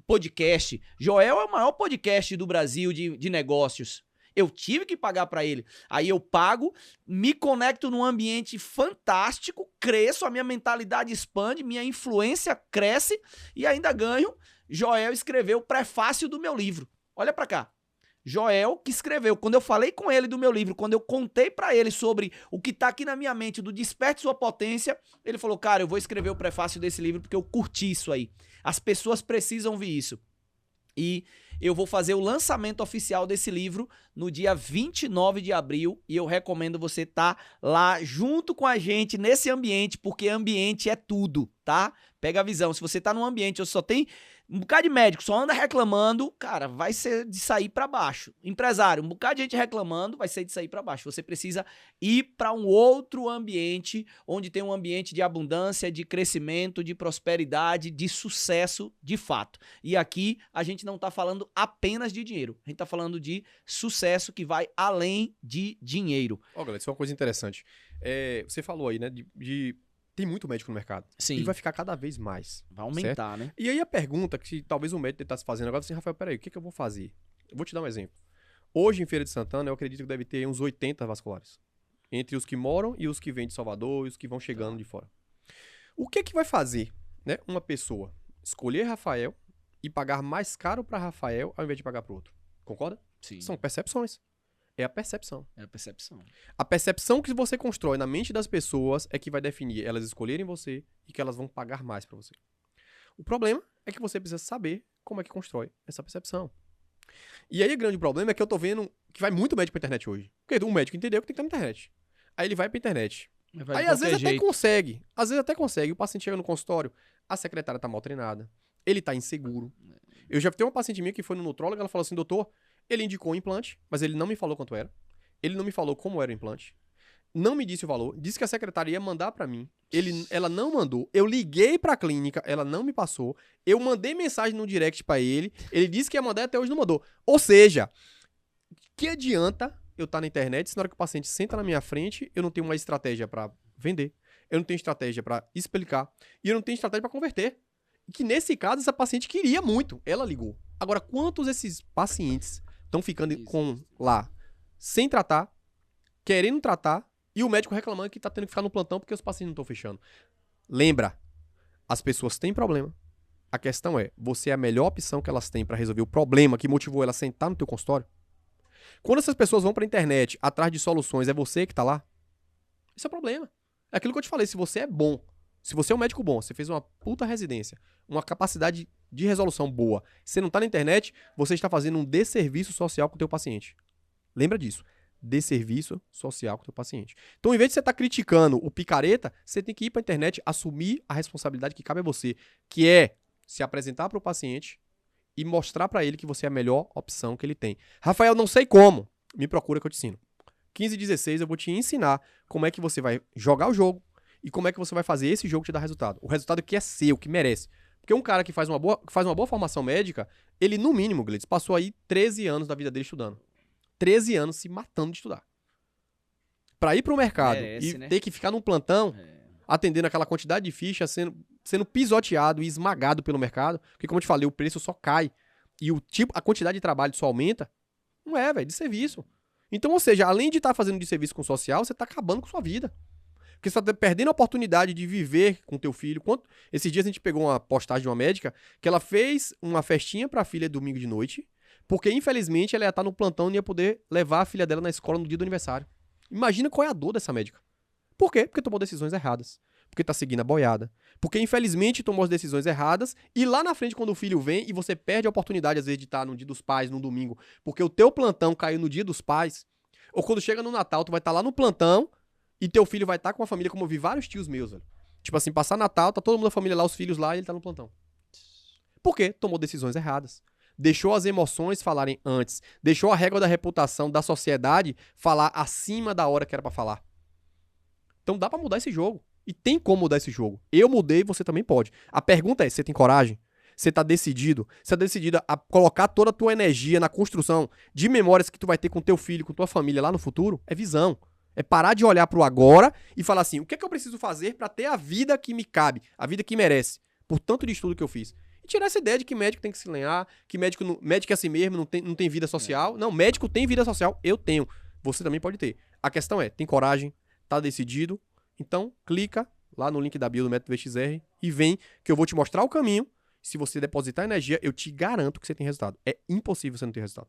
podcast. Joel é o maior podcast do Brasil de negócios. Eu tive que pagar para ele. Aí eu pago, me conecto num ambiente fantástico, cresço, a minha mentalidade expande, minha influência cresce e ainda ganho. Joel escreveu o prefácio do meu livro. Olha para cá. Joel que escreveu. Quando eu falei com ele do meu livro, quando eu contei pra ele sobre o que tá aqui na minha mente, do Desperte Sua Potência, ele falou, cara, eu vou escrever o prefácio desse livro porque eu curti isso aí. As pessoas precisam ver isso. E eu vou fazer o lançamento oficial desse livro no dia 29 de abril e eu recomendo você estar lá junto com a gente nesse ambiente, porque ambiente é tudo, tá? Pega a visão. Se você tá num ambiente onde só tem um bocado de médico, só anda reclamando, cara, vai ser de sair pra baixo. Empresário, um bocado de gente reclamando, vai ser de sair pra baixo. Você precisa ir pra um outro ambiente, onde tem um ambiente de abundância, de crescimento, de prosperidade, de sucesso de fato. E aqui a gente não tá falando apenas de dinheiro, a gente tá falando de sucesso que vai além de dinheiro. Ó, galera, isso é uma coisa interessante. Você falou aí, né, tem muito médico no mercado. Sim. E vai ficar cada vez mais. Vai aumentar, certo? né? E aí a pergunta que talvez o médico está se fazendo agora, assim, Rafael, peraí, o que eu vou fazer? Eu vou te dar um exemplo. Hoje, em Feira de Santana, eu acredito que deve ter uns 80 vasculares. Entre os que moram e os que vêm de Salvador e os que vão chegando de fora. O que vai fazer, né, uma pessoa escolher Rafael e pagar mais caro para Rafael ao invés de pagar para outro? Concorda? Sim. São percepções. É a percepção. É a percepção. A percepção que você constrói na mente das pessoas é que vai definir elas escolherem você e que elas vão pagar mais pra você. O problema é que você precisa saber como é que constrói essa percepção. E aí o grande problema é que eu tô vendo que vai muito médico pra internet hoje. Porque um médico entendeu que tem que estar na internet. Aí ele vai pra internet. Aí às vezes até consegue. Às vezes até consegue. O paciente chega no consultório, a secretária tá mal treinada, ele tá inseguro. Eu já tenho uma paciente minha que foi no nutrólogo, ela falou assim, doutor, ele indicou um implante, mas ele não me falou quanto era. Ele não me falou como era o implante. Não me disse o valor. Disse que a secretária ia mandar pra mim. Ela não mandou. Eu liguei pra clínica, ela não me passou. Eu mandei mensagem no direct pra ele. Ele disse que ia mandar e até hoje não mandou. Ou seja, que adianta eu estar na internet se na hora que o paciente senta na minha frente, eu não tenho uma estratégia pra vender. Eu não tenho estratégia pra explicar. E eu não tenho estratégia pra converter. E que nesse caso, essa paciente queria muito. Ela ligou. Agora, quantos esses pacientes estão ficando lá sem tratar, querendo tratar E o médico reclamando que tá tendo que ficar no plantão porque os pacientes não estão fechando. Lembra, as pessoas têm problema. A questão é, você é a melhor opção que elas têm pra resolver o problema que motivou elas a sentar no teu consultório? Quando essas pessoas vão pra internet atrás de soluções, é você que tá lá? Isso é o problema. É aquilo que eu te falei, se você é bom, se você é um médico bom, você fez uma puta residência, uma capacidade de resolução boa, você não tá na internet, você está fazendo um desserviço social com o teu paciente. Lembra disso. Desserviço social com o teu paciente. Então, em vez de você estar criticando o picareta, você tem que ir pra internet, assumir a responsabilidade que cabe a você, que é se apresentar para o paciente e mostrar para ele que você é a melhor opção que ele tem. Rafael, não sei como. Me procura que eu te ensino. 15 e 16 eu vou te ensinar como é que você vai jogar o jogo e como é que você vai fazer esse jogo te dar resultado. O resultado que é seu, que merece. Porque um cara que faz uma boa formação médica, ele no mínimo, Gleides, passou aí 13 anos da vida dele estudando. 13 anos se matando de estudar. Pra ir pro mercado Merece, e né? ter que ficar num plantão, atendendo aquela quantidade de fichas, sendo pisoteado e esmagado pelo mercado, porque como eu te falei, o preço só cai e a quantidade de trabalho só aumenta, não é, velho, de serviço. Então, ou seja, além de estar fazendo de serviço com o social, você tá acabando com sua vida. Porque você tá perdendo a oportunidade de viver com teu filho. Esses dias a gente pegou uma postagem de uma médica que ela fez uma festinha pra filha domingo de noite, porque infelizmente ela ia estar no plantão e não ia poder levar a filha dela na escola no dia do aniversário. Imagina qual é a dor dessa médica. Por quê? Porque tomou decisões erradas. Porque tá seguindo a boiada. Porque, infelizmente, tomou as decisões erradas. E lá na frente, quando o filho vem e você perde a oportunidade, às vezes, de estar no dia dos pais, no domingo, porque o teu plantão caiu no dia dos pais, ou quando chega no Natal, tu vai estar lá no plantão e teu filho vai estar com a família, como eu vi vários tios meus, velho. Tipo assim, passar Natal, tá todo mundo da família lá, os filhos lá, e ele tá no plantão. Por quê? Tomou decisões erradas. Deixou as emoções falarem antes. Deixou a régua da reputação da sociedade falar acima da hora que era pra falar. Então dá pra mudar esse jogo. E tem como mudar esse jogo. Eu mudei, você também pode. A pergunta é, você tem coragem? Você tá decidido? Você tá decidida a colocar toda a tua energia na construção de memórias que tu vai ter com teu filho, com tua família lá no futuro? É visão. É parar de olhar pro agora e falar assim, o que é que eu preciso fazer pra ter a vida que me cabe, a vida que merece, por tanto de estudo que eu fiz. E tirar essa ideia de que médico tem que se lenhar, que médico é assim mesmo, não tem vida social. Não, médico tem vida social, eu tenho. Você também pode ter. A questão é, tem coragem, tá decidido? Então, clica lá no link da bio do Método VXR e vem que eu vou te mostrar o caminho. Se você depositar energia, eu te garanto que você tem resultado. É impossível você não ter resultado.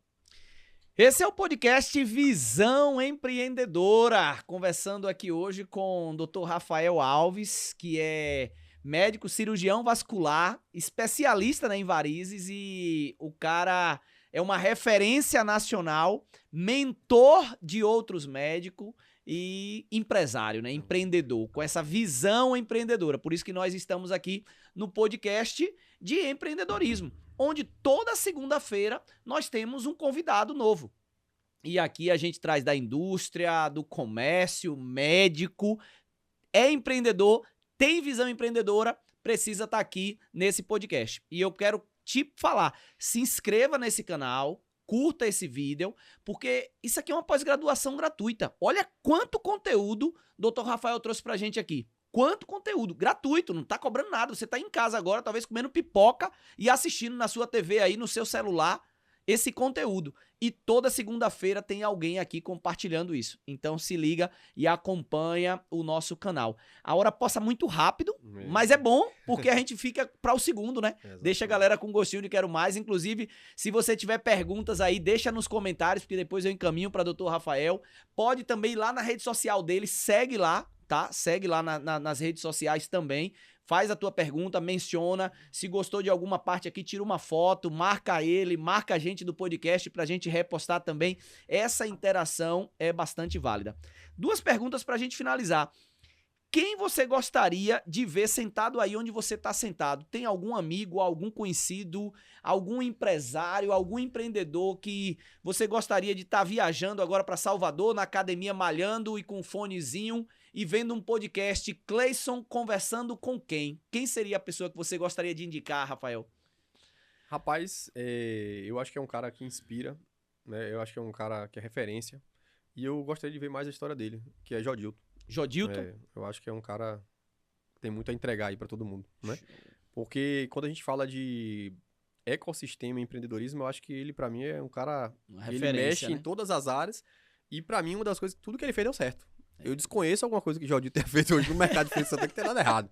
Esse é o podcast Visão Empreendedora, conversando aqui hoje com o Dr. Rafael Alves, que é médico cirurgião vascular, especialista, né, em varizes, e o cara é uma referência nacional, mentor de outros médicos e empresário, né, empreendedor, com essa visão empreendedora. Por isso que nós estamos aqui no podcast de empreendedorismo, onde toda segunda-feira nós temos um convidado novo. E aqui a gente traz da indústria, do comércio, médico, é empreendedor, tem visão empreendedora, precisa estar aqui nesse podcast. E eu quero te falar, se inscreva nesse canal, curta esse vídeo, porque isso aqui é uma pós-graduação gratuita. Olha quanto conteúdo o Dr. Rafael trouxe pra gente aqui. Quanto conteúdo, gratuito, não tá cobrando nada. Você tá em casa agora, talvez comendo pipoca e assistindo na sua TV aí, no seu celular, esse conteúdo. E toda segunda-feira tem alguém aqui compartilhando isso. Então se liga e acompanha o nosso canal. A hora passa muito rápido, mas é bom porque a gente fica para o segundo, né? Deixa a galera com gostinho de quero mais. Inclusive, se você tiver perguntas aí, deixa nos comentários, porque depois eu encaminho para Dr. Rafael. Pode também ir lá na rede social dele, segue lá, tá? Segue lá nas redes sociais também. Faz a tua pergunta, menciona. Se gostou de alguma parte aqui, tira uma foto, marca ele, marca a gente do podcast pra gente repostar também. Essa interação é bastante válida. Duas perguntas pra gente finalizar. Quem você gostaria de ver sentado aí onde você tá sentado? Tem algum amigo, algum conhecido, algum empresário, algum empreendedor que você gostaria de estar viajando agora pra Salvador, na academia malhando e com um fonezinho e vendo um podcast, Cleison conversando com quem? Quem seria a pessoa que você gostaria de indicar, Rafael? Rapaz, eu acho que é um cara que inspira, né? Eu acho que é um cara que é referência. E eu gostaria de ver mais a história dele, que é Jodilton. Jodilton? Eu acho que é um cara que tem muito a entregar aí pra todo mundo, né? Porque quando a gente fala de ecossistema e empreendedorismo, eu acho que ele, pra mim, é um cara que ele mexe, né, em todas as áreas. E pra mim, uma das coisas, tudo que ele fez deu certo. Eu desconheço alguma coisa que o Jordi tenha feito hoje no mercado de Feira de Santana que tem nada errado.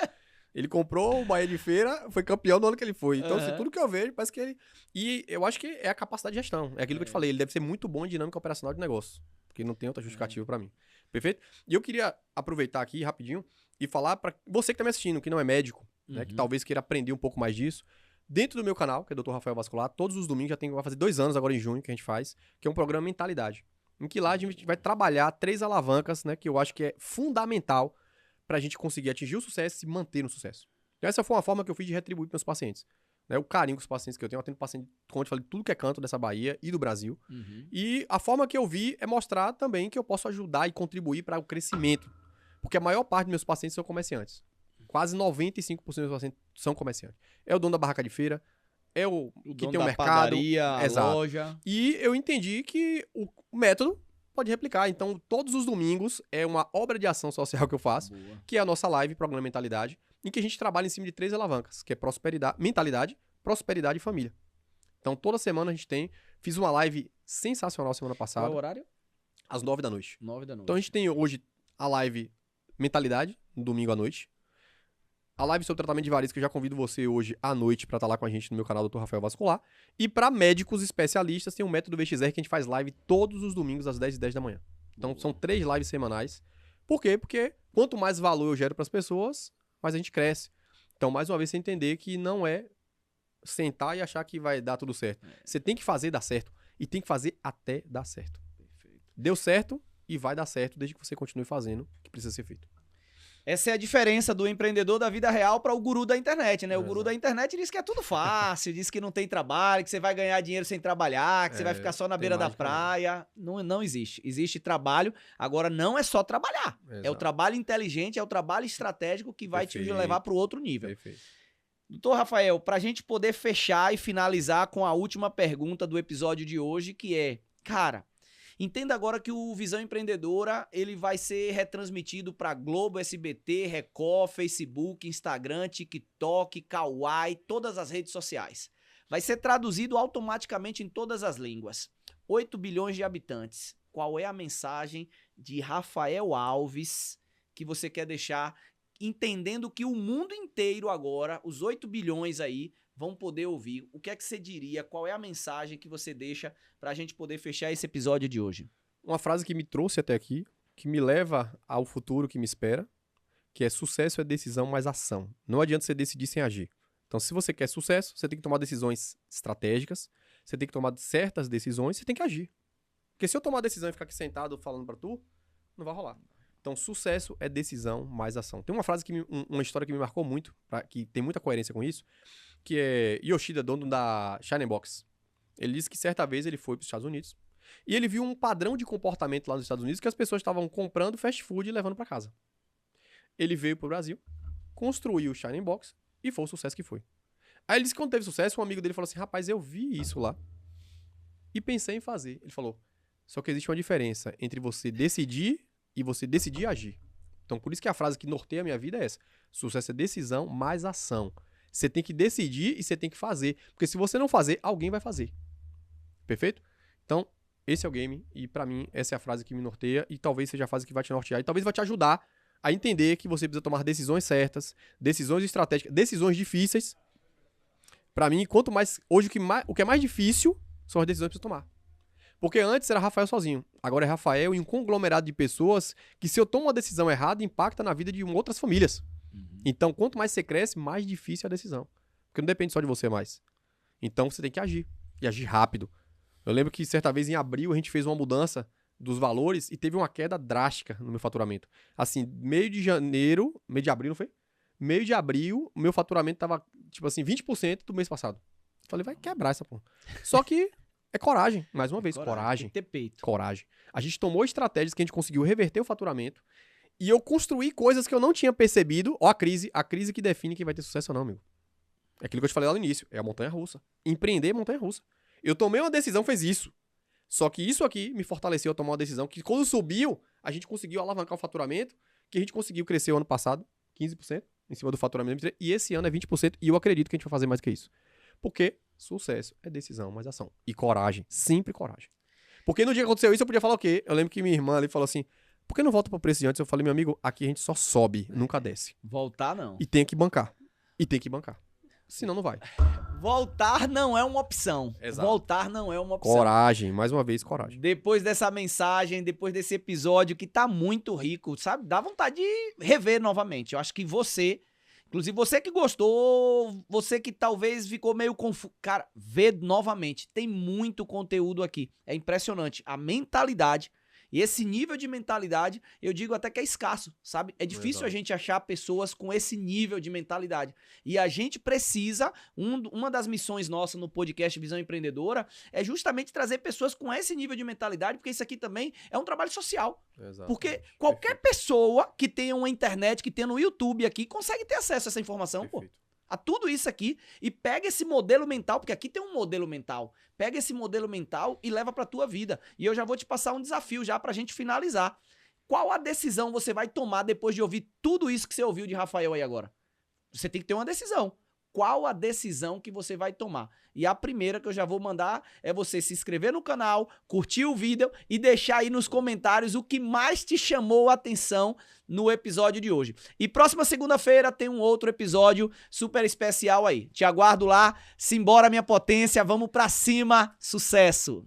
Ele comprou o Bahia de Feira, foi campeão no ano que ele foi. Então, assim, tudo que eu vejo, parece que ele... E eu acho que é a capacidade de gestão. É aquilo que eu te falei, ele deve ser muito bom em dinâmica operacional de negócio. Porque não tem outra justificativa pra mim. Perfeito? E eu queria aproveitar aqui, rapidinho, e falar pra você que tá me assistindo, que não é médico, né, que talvez queira aprender um pouco mais disso. Dentro do meu canal, que é Dr. Rafael Vascular, todos os domingos, vai fazer 2 anos agora em junho que a gente faz, que é um programa Mentalidade. Em que lá a gente vai trabalhar 3 alavancas, né, que eu acho que é fundamental pra gente conseguir atingir o sucesso e se manter no sucesso. Então essa foi uma forma que eu fiz de retribuir pros meus pacientes. Né, o carinho com os pacientes que eu atendo paciente, como eu te falei, tudo que é canto dessa Bahia e do Brasil. E a forma que eu vi é mostrar também que eu posso ajudar e contribuir para o crescimento. Porque a maior parte dos meus pacientes são comerciantes. Quase 95% dos meus pacientes são comerciantes. É o dono da barraca de feira, é o que tem um mercado, padaria, a loja. E eu entendi que o método pode replicar. Então, todos os domingos é uma obra de ação social que eu faço, que é a nossa live, Programa Mentalidade, em que a gente trabalha em cima de 3 alavancas, que é mentalidade, prosperidade e família. Então, toda semana a gente fiz uma live sensacional semana passada. Qual é o horário? Às 9 da noite. 9 da noite. Então, a gente tem hoje a live Mentalidade, no domingo à noite. A live sobre tratamento de varizes, que eu já convido você hoje à noite pra estar lá com a gente no meu canal Dr. Rafael Vascular. E pra médicos especialistas, tem o Método VXR, que a gente faz live todos os domingos às 10h10 da manhã. Então, são 3 lives semanais. Por quê? Porque quanto mais valor eu gero pras pessoas, mais a gente cresce. Então, mais uma vez, você entender que não é sentar e achar que vai dar tudo certo. Você tem que fazer dar certo. E tem que fazer até dar certo. Perfeito. Deu certo e vai dar certo desde que você continue fazendo o que precisa ser feito. Essa é a diferença do empreendedor da vida real para o guru da internet, né? O guru Exato. da internet diz que é tudo fácil, diz que não tem trabalho, que você vai ganhar dinheiro sem trabalhar, que você vai ficar só na tem beira da mágica, praia. Não existe. Existe trabalho. Agora, não é só trabalhar. É o Exato. trabalho inteligente, é o trabalho estratégico que vai te Perfeito. levar para o outro nível. Perfeito. Doutor Rafael, para a gente poder fechar e finalizar com a última pergunta do episódio de hoje, que é, cara, entenda agora que o Visão Empreendedora ele vai ser retransmitido para Globo, SBT, Record, Facebook, Instagram, TikTok, Kawaii, todas as redes sociais. Vai ser traduzido automaticamente em todas as línguas. 8 bilhões de habitantes. Qual é a mensagem de Rafael Alves que você quer deixar, entendendo que o mundo inteiro agora, os 8 bilhões aí, vão poder ouvir? O que é que você diria? Qual é a mensagem que você deixa para a gente poder fechar esse episódio de hoje? Uma frase que me trouxe até aqui, que me leva ao futuro que me espera, que é: sucesso é decisão mais ação. Não adianta você decidir sem agir. Então, se você quer sucesso, você tem que tomar decisões estratégicas, você tem que tomar certas decisões, você tem que agir. Porque se eu tomar a decisão e ficar aqui sentado falando pra tu, não vai rolar. Então, sucesso é decisão mais ação. Tem uma frase, uma história que me marcou muito, que tem muita coerência com isso, que é Yoshida, dono da Shining Box. Ele disse que certa vez ele foi para os Estados Unidos e ele viu um padrão de comportamento lá nos Estados Unidos que as pessoas estavam comprando fast food e levando para casa. Ele veio pro Brasil, construiu o Shining Box e foi o sucesso que foi. Aí ele disse que quando teve sucesso, um amigo dele falou assim: rapaz, eu vi isso lá e pensei em fazer. Ele falou: só que existe uma diferença entre você decidir e você decidir agir. Então, por isso que a frase que norteia a minha vida é essa: sucesso é decisão mais ação. Você tem que decidir e você tem que fazer. Porque se você não fazer, alguém vai fazer. Perfeito? Então, esse é o game. E pra mim, essa é a frase que me norteia. E talvez seja a frase que vai te nortear. E talvez vai te ajudar a entender que você precisa tomar decisões certas, decisões estratégicas, decisões difíceis. Pra mim, quanto mais... Hoje, o que é mais difícil são as decisões que você tomar. Porque antes era Rafael sozinho. Agora é Rafael e um conglomerado de pessoas que, se eu tomo uma decisão errada, impacta na vida de outras famílias. Então, quanto mais você cresce, mais difícil é a decisão. Porque não depende só de você mais. Então, você tem que agir. E agir rápido. Eu lembro que certa vez, em abril, a gente fez uma mudança dos valores e teve uma queda drástica no meu faturamento. Assim, meio de abril, não foi? Meio de abril, o meu faturamento tava, tipo assim, 20% do mês passado. Eu falei, vai quebrar essa porra. Só que é coragem. Mais uma vez, coragem. Tem que ter peito. Coragem. A gente tomou estratégias que a gente conseguiu reverter o faturamento. E eu construí coisas que eu não tinha percebido. Ó, a crise que define quem vai ter sucesso ou não, amigo. É aquilo que eu te falei lá no início. É a montanha-russa. Empreender é montanha-russa. Eu tomei uma decisão, fez isso. Só que isso aqui me fortaleceu a tomar uma decisão que, quando subiu, a gente conseguiu alavancar o faturamento, que a gente conseguiu crescer o ano passado, 15%, em cima do faturamento. E esse ano é 20%, e eu acredito que a gente vai fazer mais que isso. Porque sucesso é decisão mais ação. E coragem. Sempre coragem. Porque no dia que aconteceu isso, eu podia falar o quê? Eu lembro que minha irmã ali falou assim: Por que não volta pro preço de antes? Eu falei, meu amigo, aqui a gente só sobe, nunca desce. Voltar não. E tem que bancar. Senão não vai. Voltar não é uma opção. Exato. Voltar não é uma opção. Coragem, mais uma vez, coragem. Depois dessa mensagem, depois desse episódio que tá muito rico, sabe? Dá vontade de rever novamente. Eu acho que você, inclusive você que gostou, você que talvez ficou meio confuso, cara, vê novamente. Tem muito conteúdo aqui. É impressionante. A mentalidade e esse nível de mentalidade, eu digo até que é escasso, sabe? É difícil Exato. a gente achar pessoas com esse nível de mentalidade. E a gente precisa, uma das missões nossas no podcast Visão Empreendedora é justamente trazer pessoas com esse nível de mentalidade, porque isso aqui também é um trabalho social. Exato. Porque qualquer pessoa que tenha uma internet, que tenha no YouTube aqui, consegue ter acesso a essa informação, pô. A tudo isso aqui e pega esse modelo mental, porque aqui tem um modelo mental. Pega esse modelo mental e leva pra tua vida. E eu já vou te passar um desafio já pra gente finalizar. Qual a decisão você vai tomar depois de ouvir tudo isso que você ouviu de Rafael aí agora? Você tem que ter uma decisão. Qual a decisão que você vai tomar? E a primeira que eu já vou mandar é você se inscrever no canal, curtir o vídeo e deixar aí nos comentários o que mais te chamou a atenção no episódio de hoje. E próxima segunda-feira tem um outro episódio super especial aí. Te aguardo lá. Simbora, minha potência. Vamos pra cima. Sucesso!